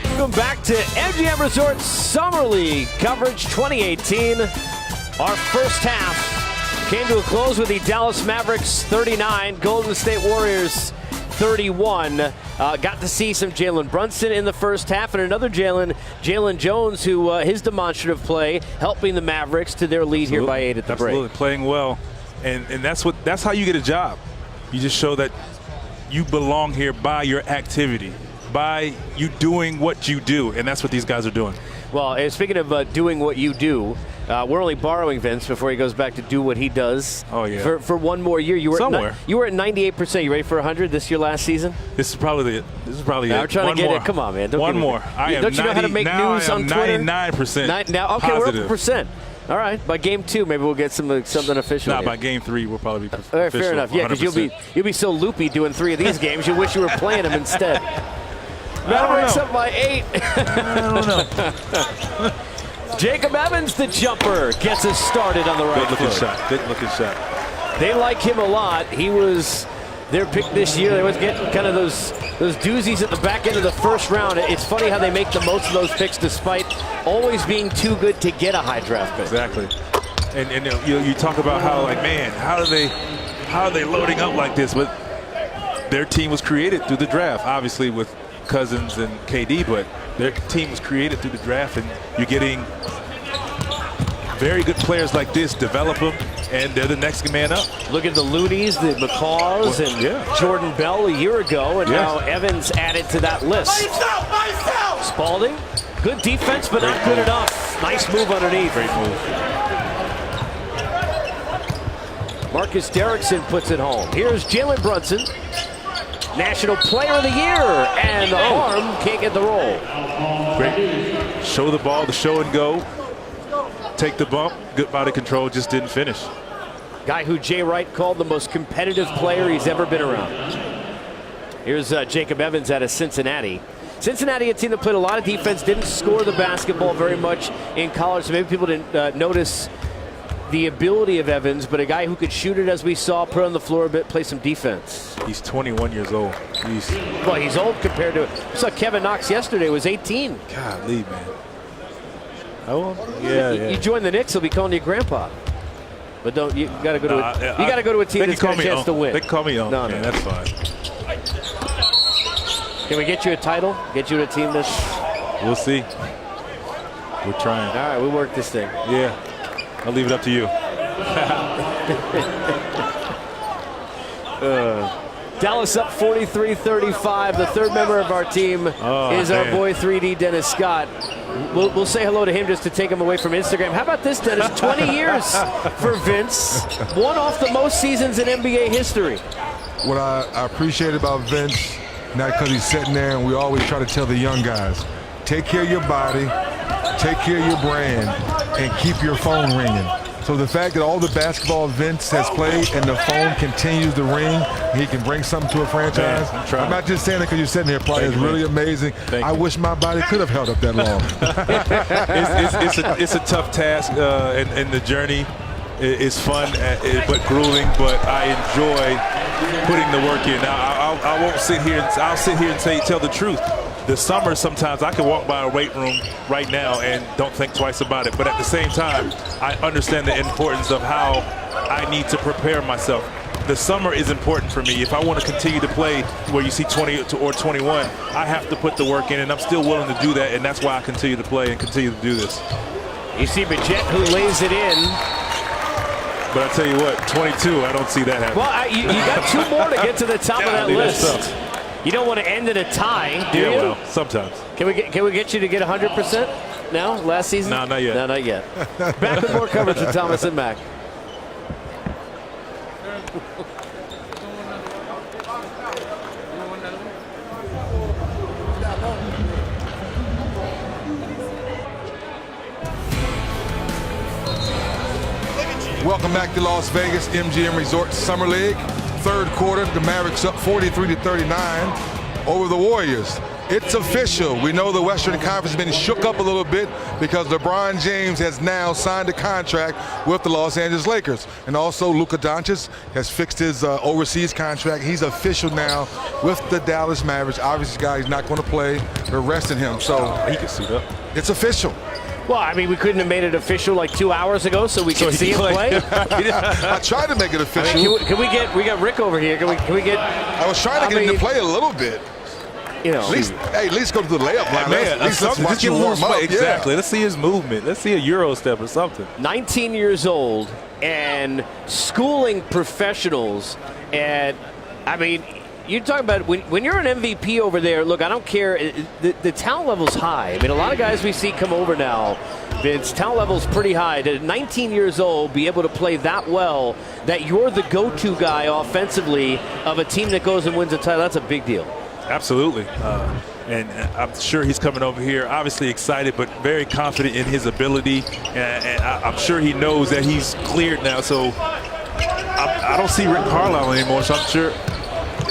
Welcome back to MGM Resorts Summer League coverage 2018. Our first half came to a close with the Dallas Mavericks 39, Golden State Warriors 31. Got to see some Jalen Brunson in the first half, and another Jalen Jones, who his demonstrative play helping the Mavericks to their lead here by 8 at the break. Playing well, and that's how you get a job. You just show that you belong here by your activity, by you doing what you do, and that's what these guys are doing. Well, speaking of doing what you do, we're only borrowing Vince before he goes back to do what he does. Oh yeah. For one more year, you were somewhere. You were at 98%. You ready for 100 this year, last season? This is probably it. I'm trying to get it. Come on, man. One more. Don't you know how to make news on Twitter? 99%. Now, okay, positive. we're up a percent. All right, by game 2, maybe we'll get something official. By game 3, we'll probably be all right, official. fair enough. Yeah, because you'll be so loopy doing 3 of these games, you wish you were playing them instead. Mavericks up by 8. I don't know. Jacob Evans, the jumper, gets us started on the right Good looking foot. shot. Good looking shot. They like him a lot. He was their pick this year. They was getting kind of those doozies at the back end of the first round. It's funny how they make the most of those picks despite always being too good to get a high draft pick. Exactly. And you talk about how, like, man, how are they loading up like this? But their team was created through the draft, obviously with Cousins and KD, but their team was created through the draft, and you're getting very good players like this, develop them, and they're the next man up. Look at the Loonies, the McCaws, and Jordan Bell a year ago, and now Evans added to that list. Spalding, good defense, but not good enough. Nice move underneath. Great move. Marcus Derrickson puts it home. Here's Jalen Brunson, National Player of the Year, and the arm can't get the roll. Great. Show the ball, the show and go. Take the bump, good body control, just didn't finish. Guy who Jay Wright called the most competitive player he's ever been around. Here's Jacob Evans out of Cincinnati. Cincinnati, a team that played a lot of defense, didn't score the basketball very much in college, so maybe people didn't notice the ability of Evans, but a guy who could shoot it, as we saw, put on the floor a bit, play some defense. He's 21 years old. He's old compared to, we saw Kevin Knox yesterday, was 18. Golly, man. Oh, yeah. You join the Knicks, he'll be calling you grandpa. But don't, you got to go to a team that's got a chance to win. They can call me No, that's fine. Can we get you a title? Get you to a team that's... We'll see. We're trying. All right, we'll work this thing. Yeah. I'll leave it up to you. Dallas up 43-35. The third member of our team is our boy 3D Dennis Scott. We'll say hello to him just to take him away from Instagram. How about this, Dennis? 20 years for Vince. One off the most seasons in NBA history. What I appreciate about Vince, not because he's sitting there, and we always try to tell the young guys, take care of your body, take care of your brand, and keep your phone ringing. So the fact that all the basketball Vince has played and the phone continues to ring, he can bring something to a franchise. I'm not just saying it because you're sitting here, probably. It's really amazing. I wish my body could have held up that long. It's a tough task, and the journey is fun, but grueling. But I enjoy putting the work in. Now, I won't sit here. I'll sit here and tell the truth. The summer, sometimes I can walk by a weight room right now and don't think twice about it. But at the same time, I understand the importance of how I need to prepare myself. The summer is important for me. If I want to continue to play where you see 20 or 21, I have to put the work in, and I'm still willing to do that, and that's why I continue to play and continue to do this. You see Bajet, who lays it in. But I tell you what, 22, I don't see that happening. Well, you got 2 more to get to the top of that list. You don't want to end in a tie, do you? Well, sometimes. Can we get you to get 100% now, last season? No, not yet. No, not yet. Back with more coverage with Thomas and Mack. Welcome back to Las Vegas, MGM Resort Summer League. Third quarter, the Mavericks up 43-39 over the Warriors. It's official. We know the Western Conference has been shook up a little bit because LeBron James has now signed a contract with the Los Angeles Lakers. And also Luka Doncic has fixed his overseas contract. He's official now with the Dallas Mavericks. Obviously, this guy is not going to play. They're resting him. So he can suit up. It's official. Well, I mean, we couldn't have made it official like 2 hours ago so we could see him play. I tried to make it official. Can we got Rick over here. Can we get? I was trying to get him to play a little bit. You know, at least go to the layup line. Man, let's warm up. Exactly. Let's see his movement. Let's see a Euro step or something. 19 years old and schooling professionals. And, I mean, you're talking about when you're an MVP over there, look, I don't care. The talent level's high. I mean, a lot of guys we see come over now, Vince, talent level's pretty high. To 19 years old, be able to play that well, that you're the go-to guy offensively of a team that goes and wins a title, that's a big deal. Absolutely. And I'm sure he's coming over here, obviously excited, but very confident in his ability. And I'm sure he knows that he's cleared now. So I don't see Rick Carlisle anymore. So I'm sure.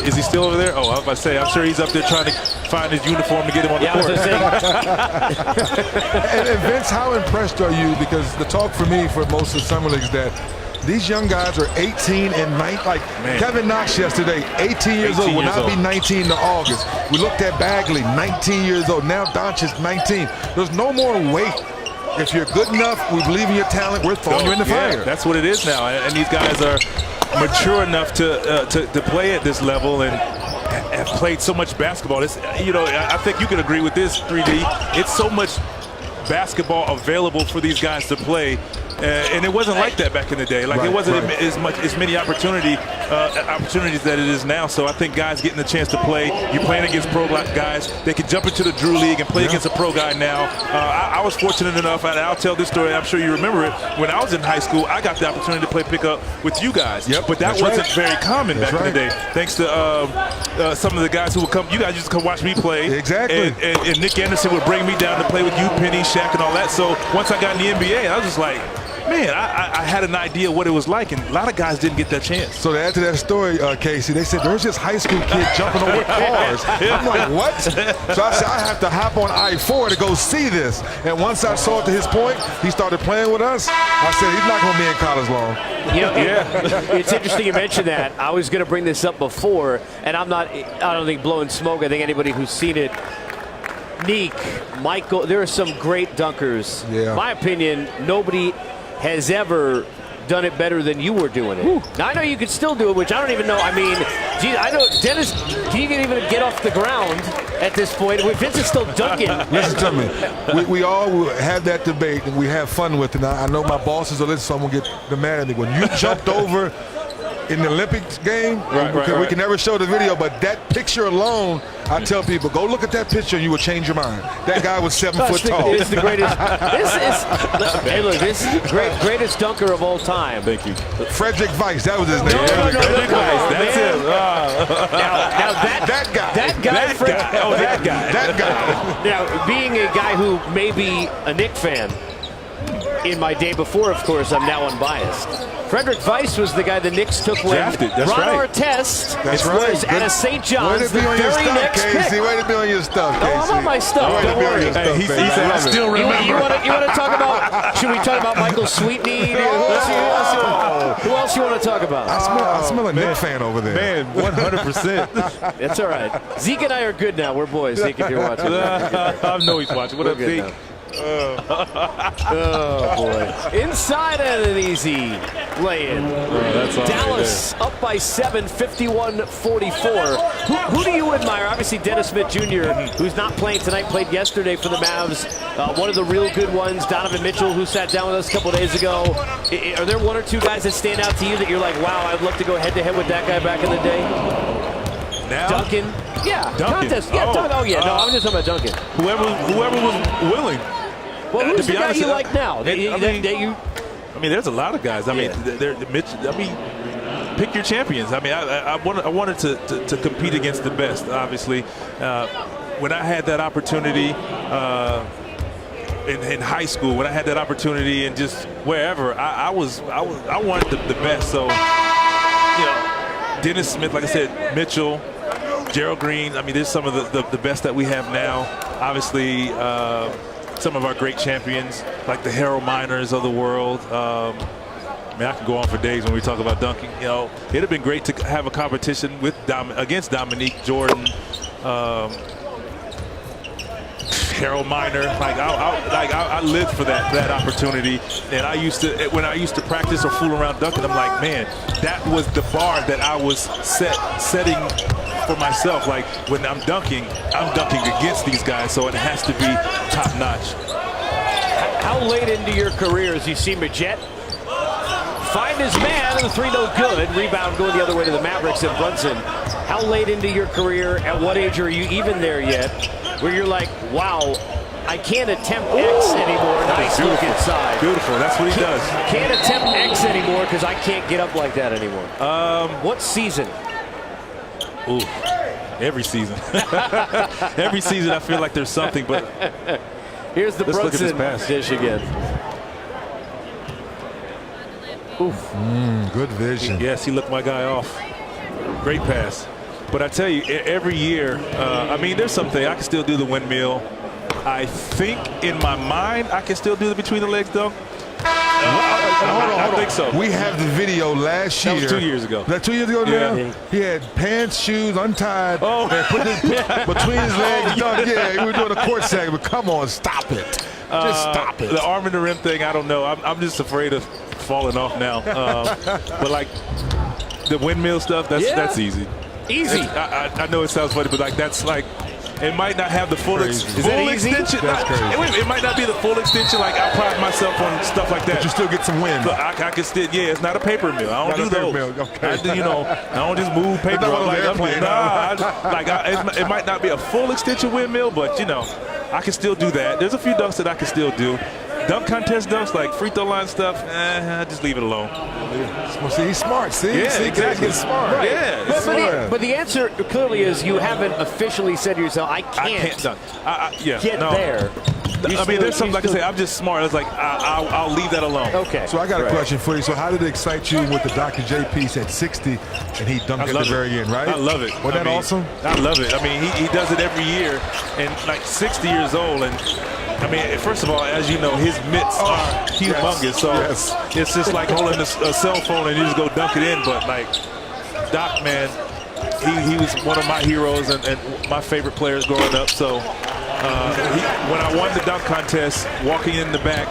Is he still over there? Oh, I was about to say, I'm sure he's up there trying to find his uniform to get him on the court. And Vince, how impressed are you? Because the talk for me for most of the summer leagues that these young guys are 18 and 19. Like Kevin Knox yesterday, 18 years old, will not be 19 in August. We looked at Bagley, 19 years old. Now Doncic, 19. There's no more weight. If you're good enough, we believe in your talent, we're throwing you in the fire. That's what it is now. And these guys are mature enough to play at this level and have played so much basketball. It's, you know, I think you can agree with this, 3D. It's so much basketball available for these guys to play. And it wasn't like that back in the day. Like it wasn't as many opportunities that it is now. So I think guys getting the chance to play. You're playing against pro guys. They can jump into the Drew League and play against a pro guy now. I was fortunate enough, and I'll tell this story. I'm sure you remember it. When I was in high school, I got the opportunity to play pickup with you guys. But that wasn't very common back in the day. Thanks to some of the guys who would come. You guys used to come watch me play. Exactly. And Nick Anderson would bring me down to play with you, Penny, Shaq, and all that. So once I got in the NBA, I was just like, man, I had an idea what it was like, and a lot of guys didn't get that chance. So to add to that story, Casey, they said there's this high school kid jumping over cars. I'm like, what? So I said, I have to hop on I-4 to go see this. And once I saw it to his point, he started playing with us. I said, he's not going to be in college long. You know, it's interesting you mentioned that. I was going to bring this up before, and I don't think blowing smoke. I think anybody who's seen it, Neek, Michael, there are some great dunkers. Yeah. My opinion, nobody has ever done it better than you were doing it. Now, I know you could still do it, which I don't even know. I mean, geez, I know, Dennis, can you even get off the ground at this point? Vince is still dunking. Listen to me. We all have that debate, and we have fun with it. And I know my bosses are listening, so I'm going to get them mad at me. When you jumped over in the Olympics game, we can never show the video, but that picture alone, I tell people, go look at that picture and you will change your mind. That guy was 7 foot tall. It's the greatest. Hey, look, this is greatest dunker of all time. Thank you. Frederick Weiss, that was his name. No, That's him. Now That guy. That guy. Now, being a guy who may be a Knick fan, in my day before, of course, I'm now unbiased. Frederick Weiss was the guy the Knicks took when Ron Artest was at a St. John's the very next pick. Way to be on your stuff, Casey. I'm on my stuff. Don't worry. He said, I still remember. You want to talk about, should we talk about Michael Sweetney? Who else you want to talk about? I smell a Knick fan over there. Man, 100%. That's all right. Zeke and I are good now. We're boys, Zeke, if you're watching. I know he's watching. What up, Zeke? Oh, boy. Inside and an easy lay-in. Dallas up by 7, 51-44. Who do you admire? Obviously, Dennis Smith Jr., who's not playing tonight, played yesterday for the Mavs. One of the real good ones, Donovan Mitchell, who sat down with us a couple days ago. Are there one or two guys that stand out to you that you're like, wow, I'd love to go head-to-head with that guy back in the day? Now? Duncan? Yeah, Duncan. contest. Yeah, no, I'm just talking about Duncan. Whoever was willing. Well, who's the guy you like now? I mean, there's a lot of guys. I mean, pick your champions. I mean, I wanted to compete against the best. Obviously, when I had that opportunity in high school, when I had that opportunity, and just wherever, I wanted the best. So, you know, Dennis Smith, like I said, Mitchell, Gerald Green. I mean, there's some of the best that we have now. Obviously. Some of our great champions, like the Harold Miners of the world. I mean, I can go on for days when we talk about dunking. You know, it'd have been great to have a competition with against Dominique Jordan, Harold Miner. I lived for that opportunity, and when I used to practice or fool around dunking, I'm like, man, that was the bar that I was setting for myself. Like when I'm dunking against these guys, so it has to be top notch. How late into your career as you see Majet find his man, and the three no good. Rebound going the other way to the Mavericks and Brunson. How late into your career, at what age are you even there yet, where you're like, wow, I can't attempt X anymore. Nice look inside. Beautiful, that's what he does. Can't attempt X anymore because I can't get up like that anymore. What season? Ooh. Every season. Every season I feel like there's something, but here's the let's look at this Brunson pass. dish again. Oof. Good vision. Yes, he looked my guy off. Great pass. But I tell you, every year, I mean, there's something. I can still do the windmill. I think in my mind I can still do the between the legs dunk. I think so. We have the video last year. That was 2 years ago. That 2 years ago now? Yeah. He had pants, shoes, untied, Oh. and put between his legs. Dunk. Yeah, we were doing a court segment. Come on, stop it. Just stop it. The arm in the rim thing, I don't know. I'm just afraid of falling off now. But like the windmill stuff, that's easy. Easy. I know it sounds funny, but like that's like it might not have the full Crazy. Is that easy? extension. That's crazy. It might not be the full extension. Like I pride myself on stuff like that. But you still get some wind. But I can still, yeah, it's not a paper mill. I don't Not do a paper those. mill, okay. I do, I don't just move paper. not on Like, the airplane, it might not be a full extension windmill, but I can still do that. There's a few dunks that I can still do. Dunk contest dunks, like free throw line stuff, just leave it alone. Well, see, he's smart. See, Yeah, see, exactly. He's smart. Right. Yeah. But the answer clearly is you haven't officially said to yourself, I I can't can't dunk. Get there. I mean, there's something like I say. I'm just smart. It's like I'll leave that alone. Okay. So I got a question for you. So how did it excite you with the Dr. J piece at 60 and he dunked at the very end, right? I love it. Wasn't that awesome? I love it. I mean, he does it every year, and like 60 years old, and I mean, first of all, as you know, his mitts are humongous. So it's just like holding a cell phone and you just go dunk it in. But like Doc, man, he was one of my heroes and my favorite players growing up. So when I won the dunk contest, walking in the back,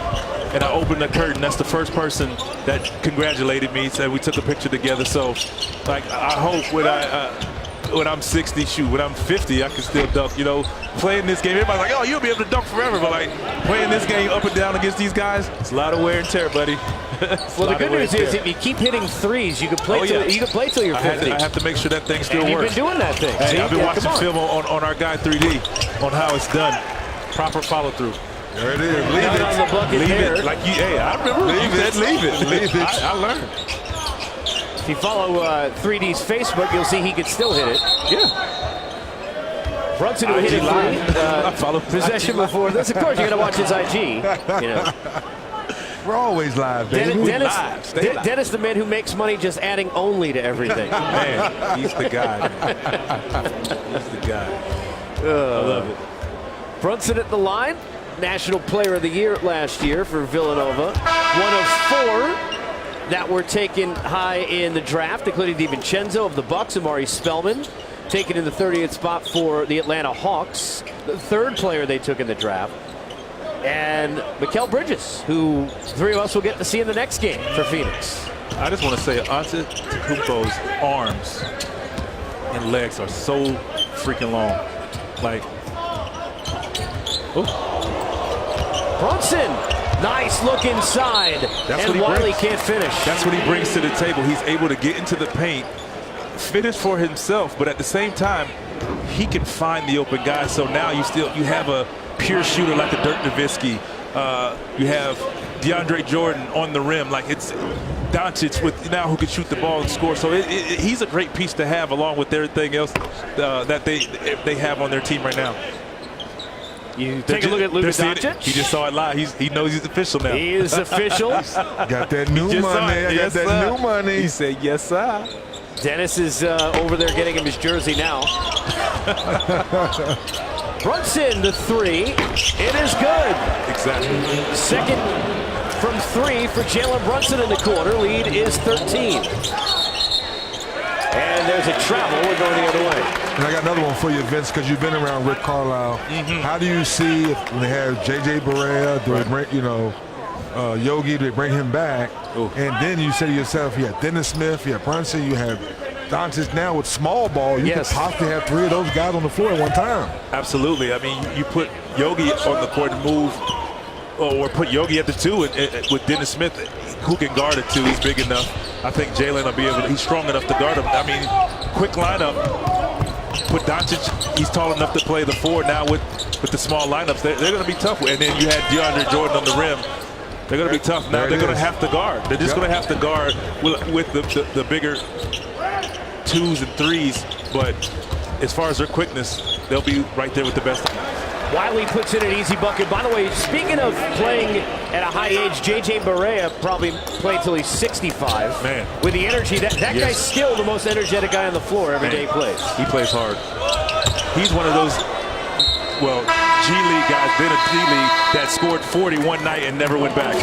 and I opened the curtain, that's the first person that congratulated me, said we took a picture together. So, like, I hope when I'm 60, when I'm 50, I can still dunk. Playing this game, everybody's like, oh, you'll be able to dunk forever. But, like, playing this game up and down against these guys, it's a lot of wear and tear, buddy. Well, the good news is if you keep hitting threes, you can play till you're 50. I have to make sure that thing still and works. You've been doing that thing. Hey, See? I've been watching come on. film on our guy 3D on how it's done. Proper follow through. There it is. Leave Not it. on the bucket Leave there. it. Like I remember Leave you it. said leave it. Leave it. I learned. If you follow 3D's Facebook, you'll see he can still hit it. Yeah. Brunson who hit it I follow possession before this. Of course, you're going to watch his IG. We're always live, baby. Dennis, the man who makes money just adding only to everything. Man, he's the guy. Man. He's the guy. I love it. Brunson at the line, National Player of the Year last year for Villanova. One of 4 that were taken high in the draft, including DiVincenzo of the Bucks, Amari Spellman, taken in the 30th spot for the Atlanta Hawks, the 3rd player they took in the draft. And Mikal Bridges, who 3 of us will get to see in the next game for Phoenix. I just want to say Antetokounmpo's arms and legs are so freaking long. Like, Brunson, nice look inside. That's and what he Wiley brings. can't finish. That's what he brings to the table. He's able to get into the paint, finish for himself, but at the same time, he can find the open guy. So now you have a pure shooter like a Dirk Nowitzki. You have DeAndre Jordan on the rim. Like it's Doncic with now who can shoot the ball and score. So he's a great piece to have along with everything else that they have on their team right now. You take a look at Luka Doncic. He just saw it live. He knows he's official now. He is official. Got that new Just saw money. it. I Yes, got that sir. new money. He said, yes, sir. Dennis is over there getting him his jersey now. Brunson, the 3. It is good. Exactly. Second from 3 for Jalen Brunson in the quarter. Lead is 13. And there's a travel. We're going the other way. And I got another one for you, Vince, because you've been around Rick Carlisle. How do you see when they have J.J. Barea, do they bring, Yogi, do they bring him back? And then you say to yourself, you have Dennis Smith, you have Brunson, you have Doncic now with small ball. You could possibly have 3 of those guys on the floor at one time. Absolutely. I mean, you put Yogi on the court and move, or put Yogi at the 2 with Dennis Smith, who can guard it 2. He's big enough. I think Jalen will be able to, he's strong enough to guard him. I mean, quick lineup. Put Doncic, he's tall enough to play the 4 now with the small lineups. They're going to be tough. And then you had DeAndre Jordan on the rim. They're going to be tough. Now they're going to have to guard. They're just going to have to guard with the bigger 2s and 3s. But as far as their quickness, they'll be right there with the best. Wiley puts in an easy bucket. By the way, speaking of playing at a high age, J.J. Barea probably played till he's 65. Man. With the energy, that guy's still the most energetic guy on the floor every day he plays. He plays hard. He's one of those, well, G League guys, then a G League, that scored 40 one night and never went back.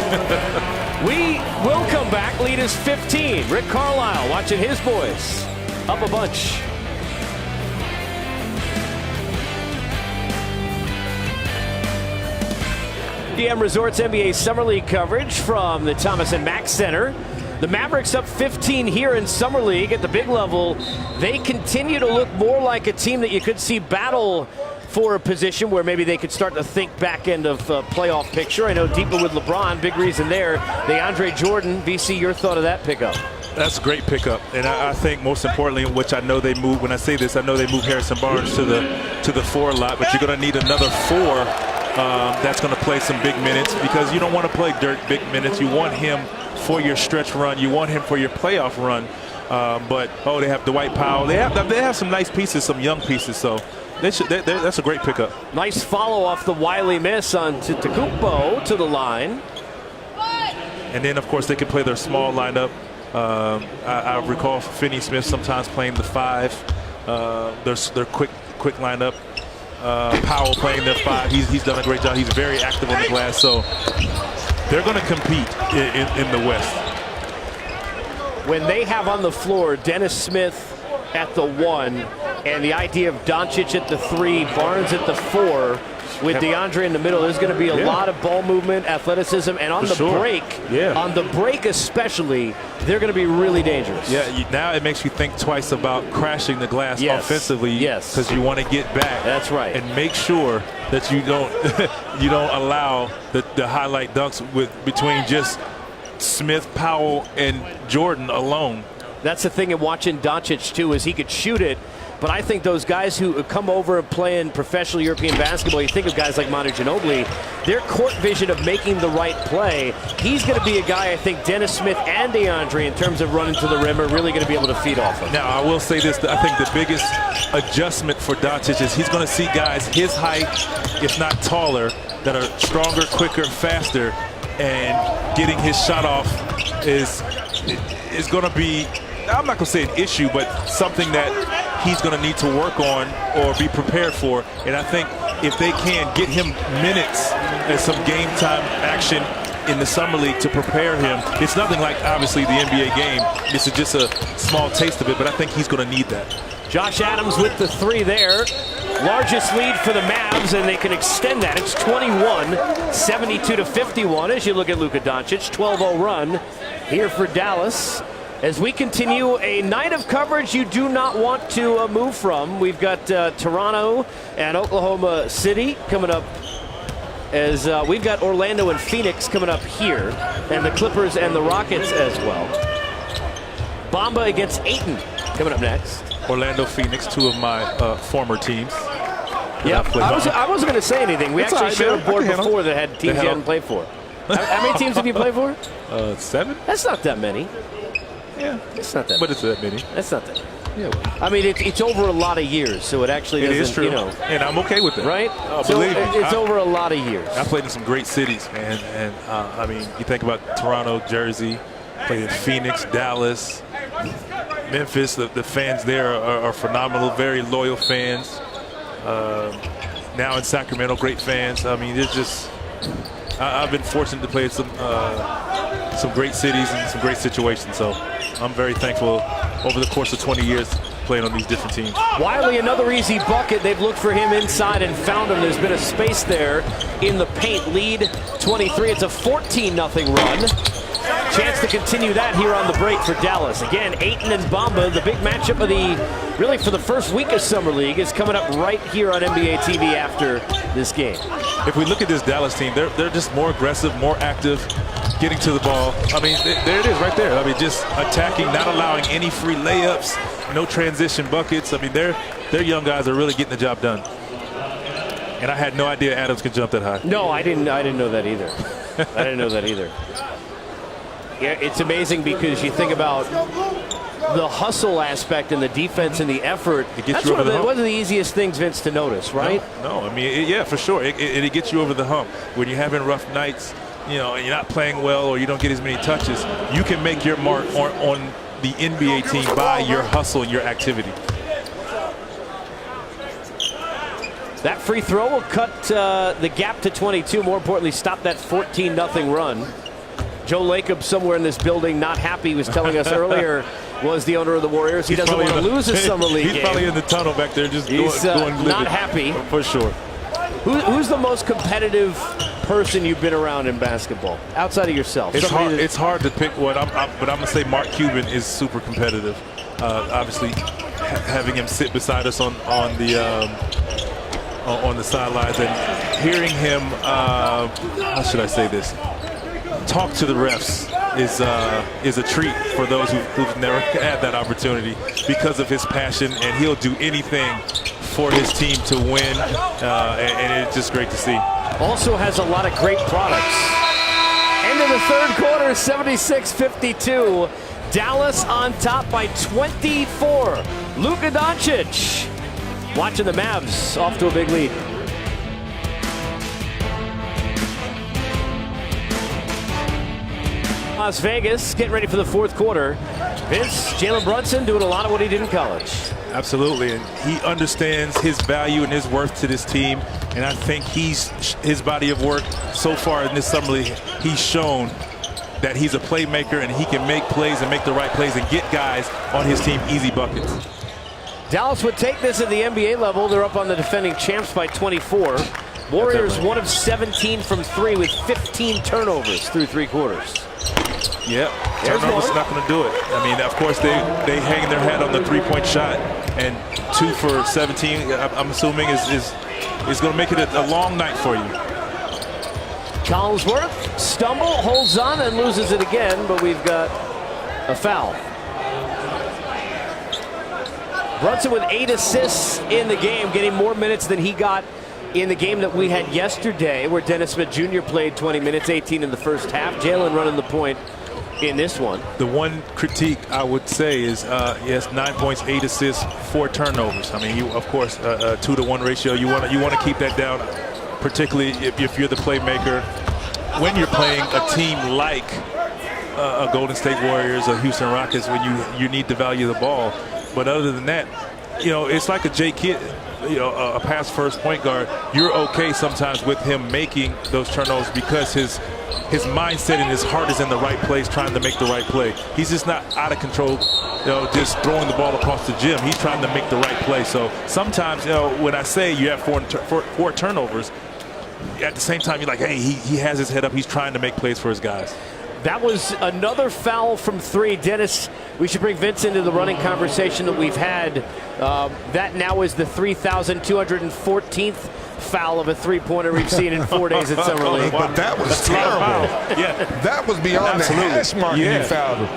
We will come back. Lead is 15. Rick Carlisle watching his boys up a bunch. DM Resorts NBA Summer League coverage from the Thomas and Mack Center. The Mavericks up 15 here in Summer League at the big level. They continue to look more like a team that you could see battle for a position where maybe they could start to think back end of playoff picture. I know deeper with LeBron, big reason there. DeAndre Jordan, VC, your thought of that pickup? That's a great pickup, and I think most importantly, which I know they move. When I say this, I know they move Harrison Barnes to the 4 a lot, but you're going to need another 4 that's going to play some big minutes, because you don't want to play big minutes. You want him for your stretch run. You want him for your playoff run. But they have Dwight Powell. They have some nice pieces, some young pieces. So that's a great pickup. Nice follow off the Wiley miss on Tekupo to the line. And then, of course, they can play their small lineup. I recall Finney Smith sometimes playing the 5. Their quick lineup. Powell playing their 5. He's done a great job. He's very active on the glass. So they're going to compete in the West. When they have on the floor Dennis Smith at the 1 and the idea of Doncic at the 3, Barnes at the 4, with DeAndre in the middle, there's going to be a lot of ball movement, athleticism, and on the break especially, they're going to be really dangerous. Yeah, now it makes you think twice about crashing the glass offensively, because you want to get back. That's right. And make sure that you don't you don't allow the highlight dunks between just Smith, Powell, and Jordan alone. That's the thing in watching Doncic too, is he could shoot it. But I think those guys who come over and play in professional European basketball, you think of guys like Manu Ginobili, their court vision of making the right play, he's going to be a guy I think Dennis Smith and DeAndre, in terms of running to the rim, are really going to be able to feed off of. Now, I will say this. I think the biggest adjustment for Doncic is he's going to see guys his height, if not taller, that are stronger, quicker, faster, and getting his shot off is going to be, I'm not going to say an issue, but something that he's going to need to work on or be prepared for. And I think if they can get him minutes and some game time action in the Summer League to prepare him, it's nothing like, obviously, the NBA game. This is just a small taste of it, but I think he's going to need that. Josh Adams with the 3 there. Largest lead for the Mavs, and they can extend that. It's 21, 72-51 as you look at Luka Doncic. 12-0 run here for Dallas. As we continue a night of coverage you do not want to move from. We've got Toronto and Oklahoma City coming up, as we've got Orlando and Phoenix coming up here, and the Clippers and the Rockets as well. Bamba against Ayton coming up next. Orlando, Phoenix, 2 of my former teams. Yeah, I wasn't going to say anything. We actually showed a board before that had teams you hadn't played for. How many teams have you played for? 7. That's not that many. Yeah, it's not that. But it's that many. That's not that many. Yeah, well, I mean, it's over a lot of years, so it actually doesn't. It is true, you know, and I'm okay with that. Right? Believe me, it's over a lot of years. I played in some great cities, man, and I mean, you think about Toronto, Jersey, played in Phoenix, Dallas, Memphis. The fans there are phenomenal, very loyal fans. Now in Sacramento, great fans. I mean, it's just. I've been fortunate to play in some great cities and some great situations, so I'm very thankful over the course of 20 years playing on these different teams. Wiley, another easy bucket. They've looked for him inside and found him. There's been a space there in the paint. Lead 23. It's a 14-0 run. Chance to continue that here on the break for Dallas. Again, Ayton and Bamba, the big matchup of really for the first week of Summer League, is coming up right here on NBA TV after this game. If we look at this Dallas team, they're just more aggressive, more active, getting to the ball. I mean, there it is right there. I mean, just attacking, not allowing any free layups, no transition buckets. I mean, their young guys are really getting the job done. And I had no idea Adams could jump that high. No, I didn't know that either. I didn't know that either. Yeah, it's amazing because you think about the hustle aspect and the defense and the effort. That's one of the easiest things, Vince, to notice, right? No, I mean, yeah, for sure. It gets you over the hump. When you're having rough nights, and you're not playing well or you don't get as many touches, you can make your mark on the NBA team by your hustle and your activity. That free throw will cut the gap to 22. More importantly, stop that 14-0 run. Joe Lacob, somewhere in this building, not happy, was telling us earlier, was the owner of the Warriors. He doesn't want to lose a summer league game. He's probably in the tunnel back there just going livid. Not happy. For sure. Who's the most competitive person you've been around in basketball, outside of yourself? It's hard to pick one, but I'm going to say Mark Cuban is super competitive. Obviously, having him sit beside us on the sidelines and hearing him, how should I say this, talk to the refs is a treat for those who've never had that opportunity because of his passion, and he'll do anything for his team to win, and it's just great to see. Also has a lot of great products. End of the third quarter, 76-52. Dallas on top by 24. Luka Doncic watching the Mavs off to a big lead. Las Vegas getting ready for the fourth quarter. Vince, Jalen Brunson doing a lot of what he did in college. Absolutely, and he understands his value and his worth to this team, and I think his body of work so far in this summer league, he's shown that he's a playmaker and he can make plays and make the right plays and get guys on his team easy buckets. Dallas would take this at the NBA level. They're up on the defending champs by 24. Warriors 1 of 17 from 3 with 15 turnovers through 3 quarters. Yep, turnovers not going to do it. I mean, of course, they hang their hat on the three-point shot, and 2 for 17, I'm assuming, is going to make it a long night for you. Collinsworth, stumble, holds on, and loses it again, but we've got a foul. Brunson with 8 assists in the game, getting more minutes than he got in the game that we had yesterday, where Dennis Smith Jr. played 20 minutes, 18 in the first half. Jalen running the point in this one. The one critique I would say is, yes, 9 points, 8 assists, 4 turnovers. I mean, you, of course, a 2-to-1 ratio. You want to keep that down, particularly if you're the playmaker. When you're playing a team like a Golden State Warriors or Houston Rockets, when you need to value the ball. But other than that, it's like a Jay Kidd, a pass-first point guard. You're okay sometimes with him making those turnovers because his mindset and his heart is in the right place, trying to make the right play. He's just not out of control, just throwing the ball across the gym. He's trying to make the right play. So sometimes, when I say you have four turnovers, at the same time, you're like, hey, he has his head up. He's trying to make plays for his guys. That was another foul from 3. Dennis, we should bring Vince into the running conversation that we've had. That now is the 3,214th foul of a three-pointer we've seen in 4 days at Summer League. But that was terrible. Yeah, that was beyond the hash mark. He fouled him.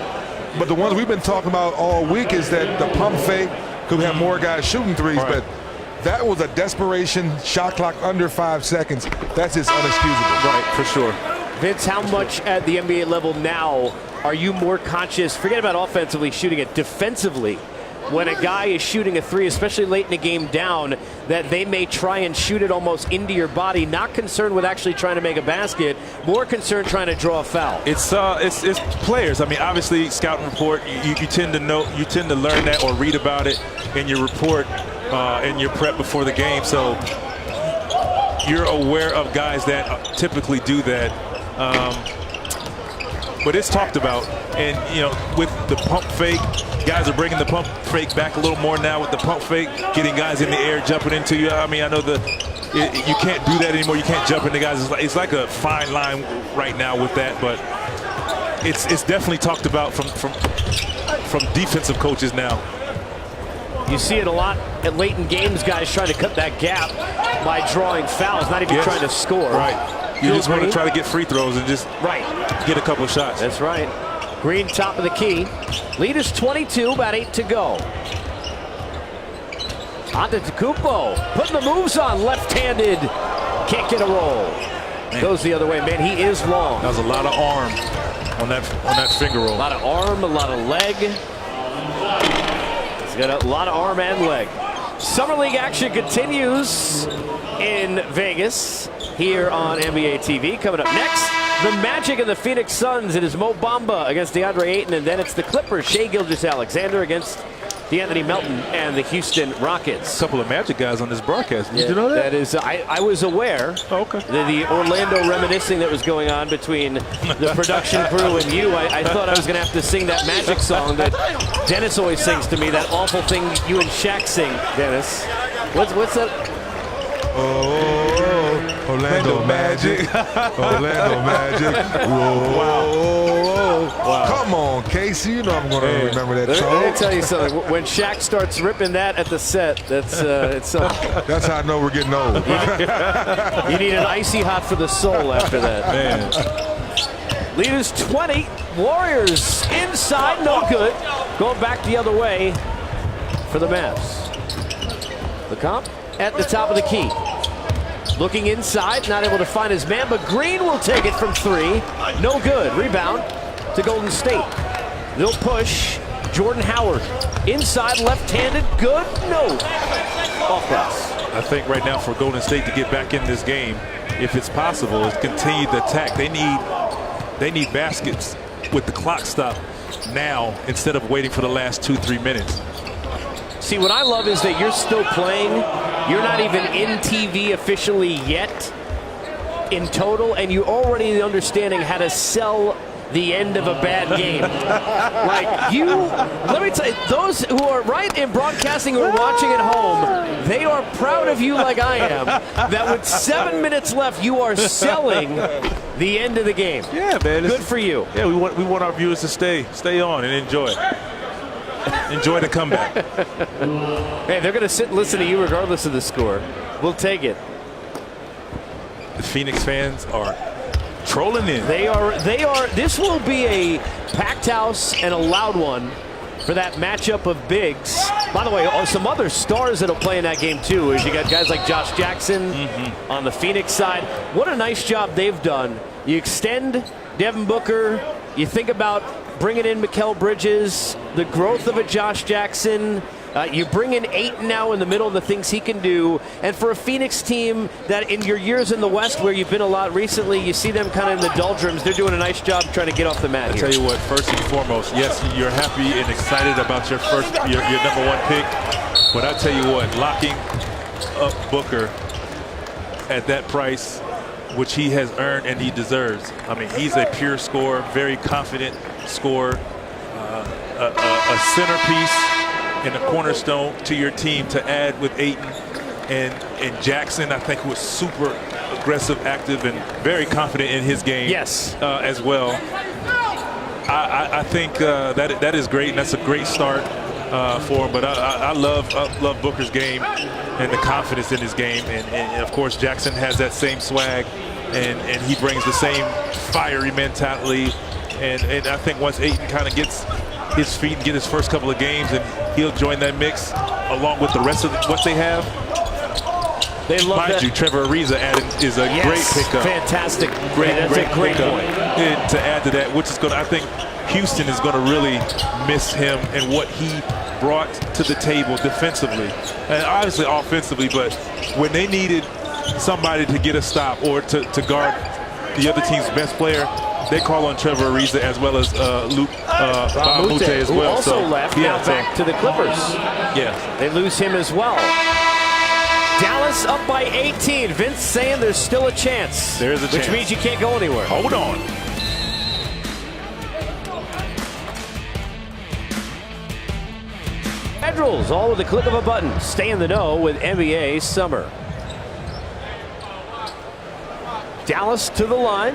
But the ones we've been talking about all week is that the pump fake could have more guys shooting threes, but that was a desperation shot clock under 5 seconds. That's just unexcusable. Right, for sure. Vince, how much at the NBA level now are you more conscious, forget about offensively shooting it, defensively, when a guy is shooting a 3, especially late in the game down, that they may try and shoot it almost into your body, not concerned with actually trying to make a basket, more concerned trying to draw a foul? It's players. I mean, obviously, scouting report, you tend to know, you tend to learn that or read about it in your report, in your prep before the game. So you're aware of guys that typically do that. But it's talked about, and with the pump fake, guys are bringing the pump fake back a little more now with the pump fake, getting guys in the air, jumping into you. I mean, I know you can't do that anymore. You can't jump into guys. It's like a fine line right now with that, but it's definitely talked about from defensive coaches now. You see it a lot at late in games, guys trying to cut that gap by drawing fouls, not even trying to score. Right. You just want to try to get free throws and just get a couple of shots. That's right. Green top of the key. Lead is 22, about 8 to go. Antetokounmpo putting the moves on, left-handed. Can't get a roll. Man. Goes the other way. Man, he is long. That was a lot of arm on that finger roll. A lot of arm, a lot of leg. He's got a lot of arm and leg. Summer League action continues in Vegas here on NBA TV. Coming up next, the Magic and the Phoenix Suns. It is Mo Bamba against DeAndre Ayton, and then it's the Clippers, Shai Gilgeous-Alexander against DeAnthony Melton and the Houston Rockets. A couple of Magic guys on this broadcast. Did you know that? That is, I was aware. Oh, okay. The Orlando reminiscing that was going on between the production crew and you. I thought I was going to have to sing that Magic song that Dennis always sings to me, that awful thing you and Shaq sing, Dennis. What's that? Oh, Orlando Magic. Orlando Magic. Whoa. Wow. Come on, Casey. You know I'm going to remember that Let song. me tell you something. When Shaq starts ripping that at the set, that's it's something. That's how I know we're getting old. You need an icy hot for the soul after that. Man. Lead is 20. Warriors inside, no good. Going back the other way for the Mavs. The comp at the top of the key. Looking inside, not able to find his man, but Green will take it from 3. No good. Rebound to Golden State. They'll push. Jordan Howard inside, left-handed, good. No. Off glass. I think right now for Golden State to get back in this game, if it's possible, is continue the attack. They need baskets with the clock stop now instead of waiting for the last 2-3 minutes. See, what I love is that you're still playing. You're not even in TV officially yet in total, and you already understanding how to sell the end of a bad game. Like you, let me tell you, those who are right in broadcasting who are watching at home, they are proud of you like I am, that with 7 minutes left, you are selling the end of the game. Yeah, man. Good for you. Yeah, we want our viewers to stay on and enjoy. Enjoy the comeback. Hey, they're going to sit and listen to you regardless of the score. We'll take it. The Phoenix fans are trolling in. They are. This will be a packed house and a loud one for that matchup of bigs. By the way, some other stars that'll play in that game too. Is you got guys like Josh Jackson on the Phoenix side. What a nice job they've done. You extend Devin Booker. You think about bringing in Mikal Bridges, the growth of a Josh Jackson. You bring in Ayton now in the middle of the things he can do. And for a Phoenix team that in your years in the West where you've been a lot recently, you see them kind of in the doldrums. They're doing a nice job trying to get off the mat here. I tell you what, first and foremost, yes, you're happy and excited about your number 1 pick. But I tell you what, locking up Booker at that price, which he has earned and he deserves. I mean, he's a pure scorer, very confident scorer, a centerpiece and a cornerstone to your team to add with Ayton and Jackson. I think was super aggressive, active, and very confident in his game. Yes, as well. I think that is great, and that's a great start for him. But I love Booker's game and the confidence in his game, and of course Jackson has that same swag, and he brings the same fiery mentality. And I think once Ayton kind of gets his feet and get his first couple of games, and he'll join that mix along with the rest of what they have. They love Mind that. you, Trevor Ariza is a great pickup. Fantastic. Great Great pickup. point. And to add to that, which is going to, I think Houston is going to really miss him and what he brought to the table defensively. And obviously offensively, but when they needed somebody to get a stop or to guard the other team's best player, they call on Trevor Ariza as well as Luke Mute as who well. also left, now back to the Clippers. Yeah. They lose him as well. Dallas up by 18. Vince saying there's still a chance. There is a chance. Which means you can't go anywhere. Hold on. Federals, all with the click of a button. Stay in the know with NBA Summer. Dallas to the line,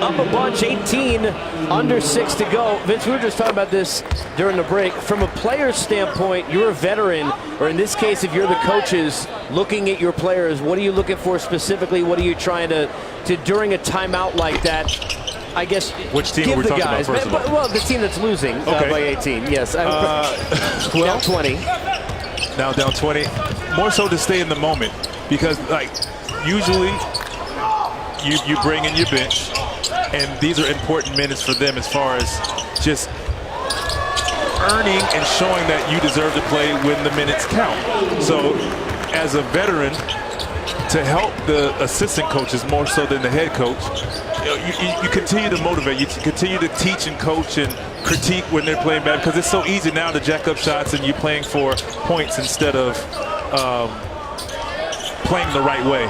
up a bunch, 18, under 6 to go. Vince, we were just talking about this during the break. From a player's standpoint, you're a veteran, or in this case, if you're the coaches looking at your players, what are you looking for specifically? What are you trying to during a timeout like that, I guess, which team give are we the talking guys? about, first of all? Well, the team that's losing by 18, yes. Down 20. Now down 20. More so to stay in the moment, because like usually you bring in your bench, and these are important minutes for them as far as just earning and showing that you deserve to play when the minutes count. So as a veteran, to help the assistant coaches more so than the head coach, you continue to motivate. You continue to teach and coach and critique when they're playing bad, because it's so easy now to jack up shots and you're playing for points instead of playing the right way.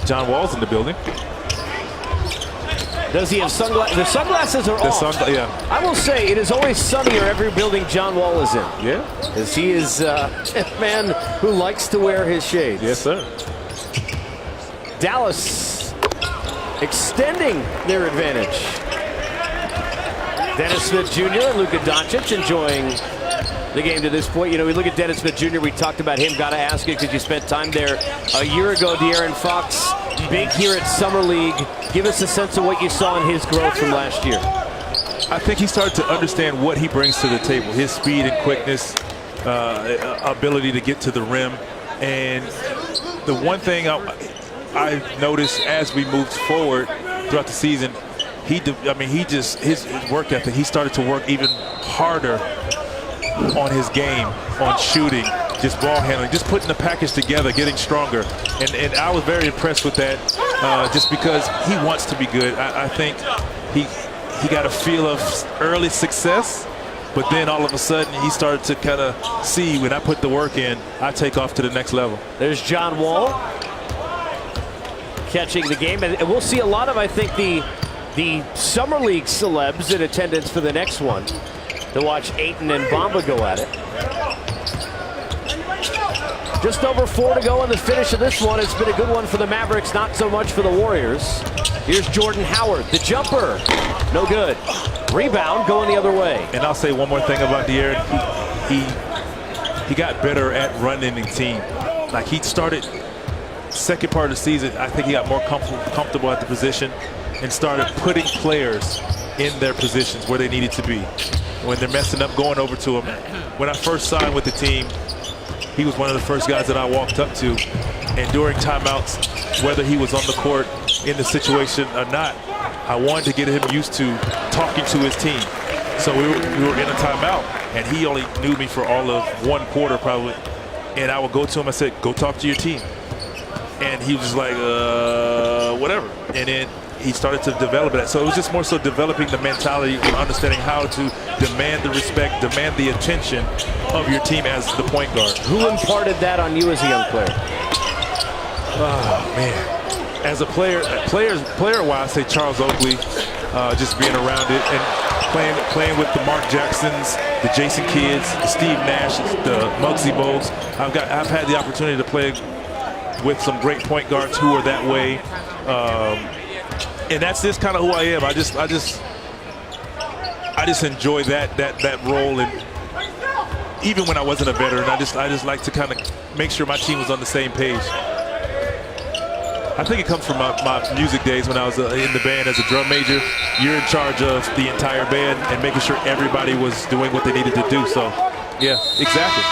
John Wall's in the building. Does he have sunglasses? The sunglasses are off. Yeah. I will say it is always sunnier every building John Wall is in. Yeah. Because he is a man who likes to wear his shades. Yes, sir. Dallas extending their advantage. Dennis Smith Jr. and Luka Doncic enjoying the game to this point. You know, we look at Dennis Smith Jr., we talked about him. Got to ask you because you spent time there a year ago. De'Aaron Fox, big here at Summer League. Give us a sense of what you saw in his growth from last year. I think he started to understand what he brings to the table. His speed and quickness, ability to get to the rim. And the one thing I noticed as we moved forward throughout the season, his work ethic, he started to work even harder on his game, on shooting, just ball handling, just putting the package together, getting stronger. And I was very impressed with that, just because he wants to be good. I think he got a feel of early success, but then all of a sudden he started to kind of see, when I put the work in, I take off to the next level. There's John Wall catching the game, and we'll see a lot of, I think, the Summer League celebs in attendance for the next one to watch Ayton and Bamba go at it. Just over 4 to go in the finish of this one. It's been a good one for the Mavericks, not so much for the Warriors. Here's Jordan Howard, the jumper. No good. Rebound going the other way. And I'll say one more thing about De'Aaron. He got better at running the team. Like, he started second part of the season, I think he got more comfortable at the position and started putting players in their positions where they needed to be. When they're messing up, going over to him. When I first signed with the team, he was one of the first guys that I walked up to. And during timeouts, whether he was on the court in the situation or not, I wanted to get him used to talking to his team. So we were in a timeout, and he only knew me for all of 1 quarter probably. And I would go to him, I said, go talk to your team. And he was just like, whatever. And then he started to develop that. So it was just more so developing the mentality and understanding how to demand the respect, demand the attention of your team as the point guard. Who imparted that on you as a young player? Oh, man. As a player-wise, I say Charles Oakley, just being around it and playing with the Mark Jacksons, the Jason Kidds, the Steve Nash, the Muggsy Bogues. I've had the opportunity to play with some great point guards who are that way. And that's just kind of who I am. I just enjoy that role, and even when I wasn't a veteran, I just like to kind of make sure my team was on the same page. I think it comes from my music days when I was in the band as a drum major. You're in charge of the entire band and making sure everybody was doing what they needed to do. So, yeah, exactly.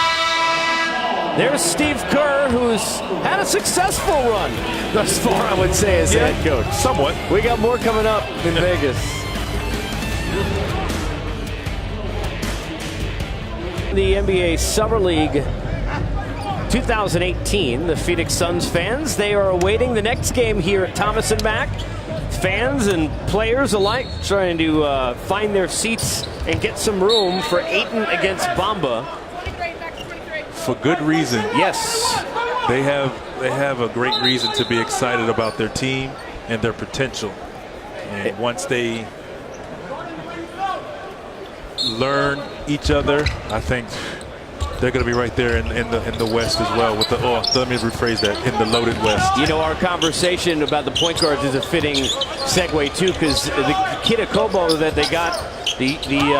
There's Steve Kerr, who's had a successful run thus far, I would say, as head coach. Somewhat. We got more coming up in Vegas. The NBA Summer League 2018, the Phoenix Suns fans, they are awaiting the next game here at Thomas & Mack. Fans and players alike trying to find their seats and get some room for Ayton against Bamba. For good reason. Yes. They have a great reason to be excited about their team and their potential. And once they learn each other, I think they're going to be right there in the West as well. With let me rephrase that, in the loaded West. You know, our conversation about the point guards is a fitting segue too, because the kid Akobo that they got, the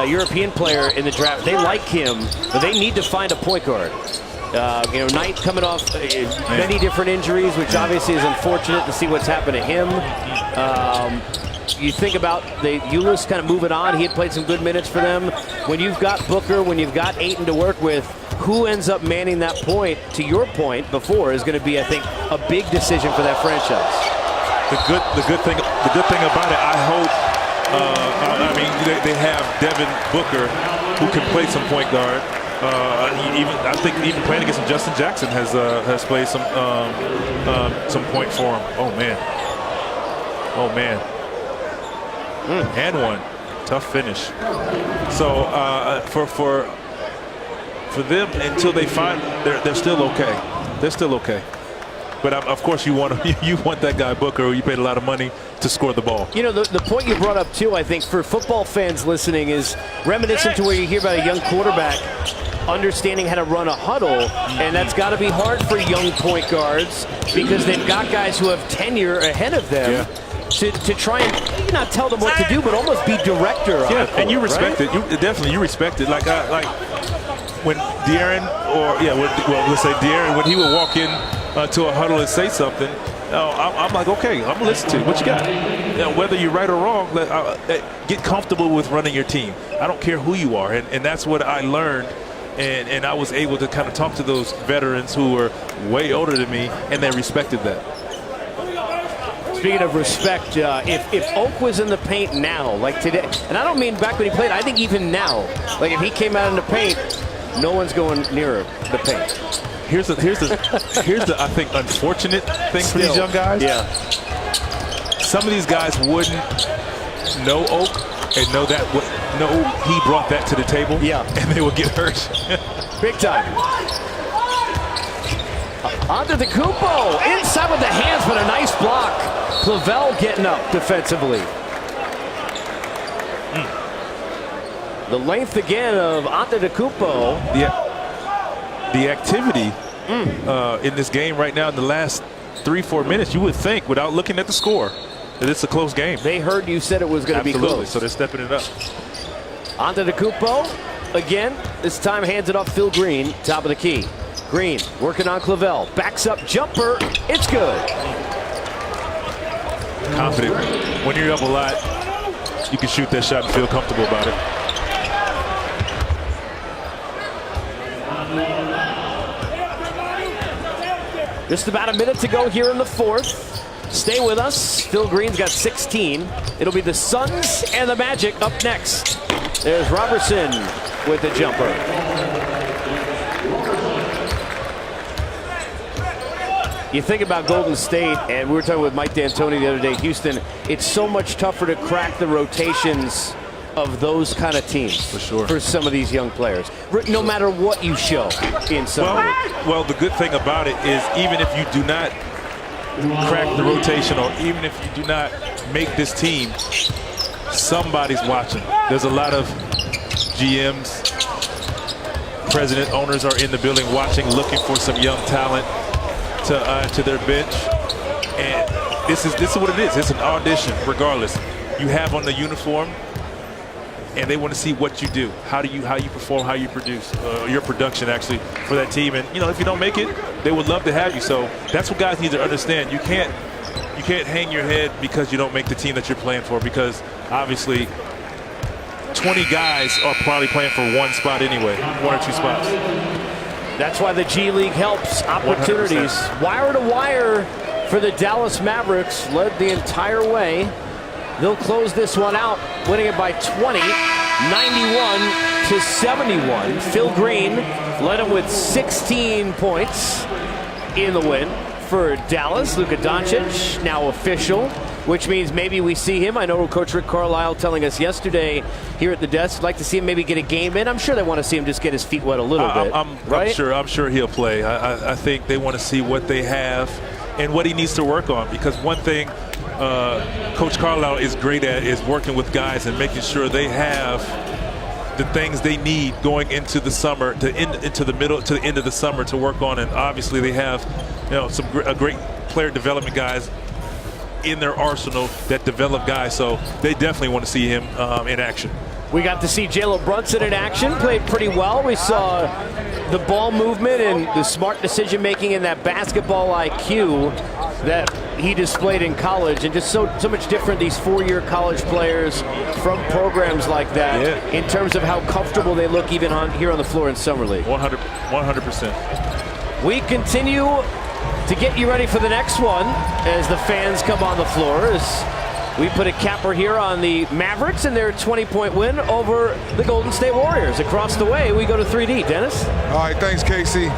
European player in the draft, they like him, but they need to find a point guard. You know, Knight coming off many different injuries, which obviously is unfortunate to see what's happened to him. You think about the Ulis kind of moving on. He had played some good minutes for them. When you've got Booker, when you've got Ayton to work with, who ends up manning that point, to your point before, is going to be, I think, a big decision for that franchise. The good thing about it, I hope, I mean, they have Devin Booker who can play some point guard. I think even playing against him, Justin Jackson has played some point for him. Oh man. And one. Tough finish. So for them, until they find, they're still okay. They're still okay. But of course, you want that guy Booker, who you paid a lot of money to score the ball. You know, the point you brought up too, I think, for football fans listening, is reminiscent to where you hear about a young quarterback understanding how to run a huddle, and that's got to be hard for young point guards because they've got guys who have tenure ahead of them. Yeah. To try and not tell them what to do, but almost be director. Yeah, court, and you respect right? it. You respect it. Like when De'Aaron, let's say De'Aaron, when he would walk in to a huddle and say something, I'm like, okay, I'm gonna listen to you. What you got? Whether you're right or wrong, get comfortable with running your team. I don't care who you are, and that's what I learned. And I was able to kind of talk to those veterans who were way older than me, and they respected that. Speaking of respect, if Oak was in the paint now, like today, and I don't mean back when he played, I think even now, like if he came out in the paint, no one's going near the paint. Here's the I think unfortunate thing for these young guys. Yeah. Some of these guys wouldn't know Oak and know he brought that to the table. Yeah. And they would get hurt. Big time. Onto the Kupo. Inside with the hands, but a nice block. Clavel getting up defensively. The length again of Antetokounmpo. The activity in this game right now in the last 3-4 minutes, you would think, without looking at the score, that it's a close game. They heard you said it was going to be close. So they're stepping it up. Antetokounmpo again. This time hands it off Phil Green, top of the key. Green working on Clavel. Backs up jumper. It's good. Confident. When you're up a lot, you can shoot that shot and feel comfortable about it. Just about a minute to go here in the fourth. Stay with us. Phil Green's got 16. It'll be the Suns and the Magic up next. There's Robertson with the jumper. You think about Golden State, and we were talking with Mike D'Antoni the other day, Houston, it's so much tougher to crack the rotations of those kind of teams. For sure. For some of these young players, no matter what you show in some of it. Well, the good thing about it is even if you do not crack the rotation, or even if you do not make this team, somebody's watching. There's a lot of GMs, president, owners are in the building watching, looking for some young talent to their bench. And this is what it is. It's an audition, regardless. You have on the uniform, and they want to see what you do. How you perform, how you produce, your production actually for that team. And if you don't make it, they would love to have you. So that's what guys need to understand. You can't hang your head because you don't make the team that you're playing for, because obviously 20 guys are probably playing for one spot anyway, one or two spots. That's why the G League helps. Opportunities. 100%. Wire to wire for the Dallas Mavericks. Led the entire way. They'll close this one out, winning it by 20, 91-71. Phil Green led them with 16 points in the win for Dallas. Luka Doncic now official, which means maybe we see him. I know Coach Rick Carlisle telling us yesterday here at the desk, like to see him maybe get a game in. I'm sure they want to see him just get his feet wet a little bit. I'm sure he'll play. I think they want to see what they have and what he needs to work on, because one thing Coach Carlisle is great at is working with guys and making sure they have the things they need going into the summer, into the end of the summer to work on. And obviously they have some great player development guys in their arsenal that develop guys, so they definitely want to see him in action. We got to see Jalen Brunson in action, played pretty well. We saw the ball movement and the smart decision making and that basketball IQ that he displayed in college, and just so much different, these four-year college players from programs like that, in terms of how comfortable they look even here on the floor in Summer League. 100%. We continue to get you ready for the next one as the fans come on the floor, as We put a capper here on the Mavericks and their 20-point win over the Golden State Warriors. Across the way, we go to 3D. Dennis? All right, thanks, Casey.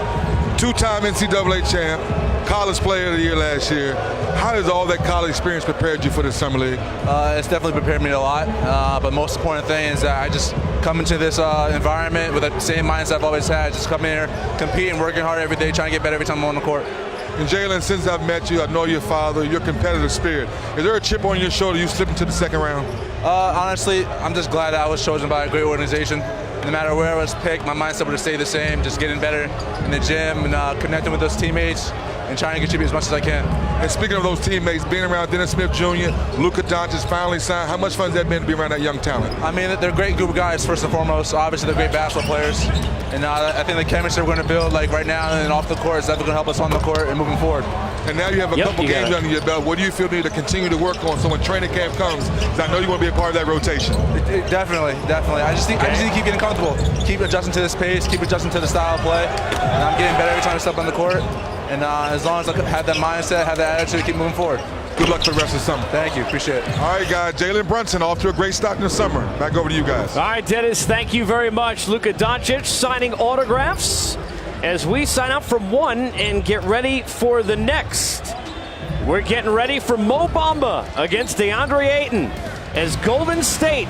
Two-time NCAA champ, college player of the year last year. How does all that college experience prepared you for the Summer League? It's definitely prepared me a lot, but most important thing is that I just come into this environment with the same mindset I've always had. Just come here, competing, working hard every day, trying to get better every time I'm on the court. And Jalen, since I've met you, I know your father, your competitive spirit. Is there a chip on your shoulder you slip into the second round? Honestly, I'm just glad I was chosen by a great organization. No matter where I was picked, my mindset would stay the same, just getting better in the gym and connecting with those teammates and trying to contribute as much as I can. And speaking of those teammates, being around Dennis Smith Jr., Luka Doncic finally signed, how much fun has that been to be around that young talent? I mean, they're great group of guys, first and foremost. Obviously, they're great basketball players. And I think the chemistry we're going to build like right now and off the court is definitely going to help us on the court and moving forward. And now you have a couple games under your belt. What do you feel you need to continue to work on so when training camp comes, because I know you want to be a part of that rotation? Definitely. I just need to keep getting comfortable, keep adjusting to this pace, keep adjusting to the style of play. And I'm getting better every time I step on the court. And as long as I have that mindset, have that attitude, keep moving forward. Good luck for the rest of the summer. Thank you. Appreciate it. All right, guys. Jalen Brunson off to a great start in the summer. Back over to you guys. All right, Dennis, thank you very much. Luka Doncic signing autographs as we sign up from one and get ready for the next. We're getting ready for Mo Bamba against DeAndre Ayton as Golden State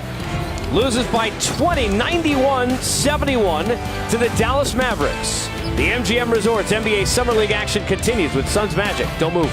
loses by 20, 91-71 to the Dallas Mavericks. The MGM Resorts NBA Summer League action continues with Suns Magic. Don't move.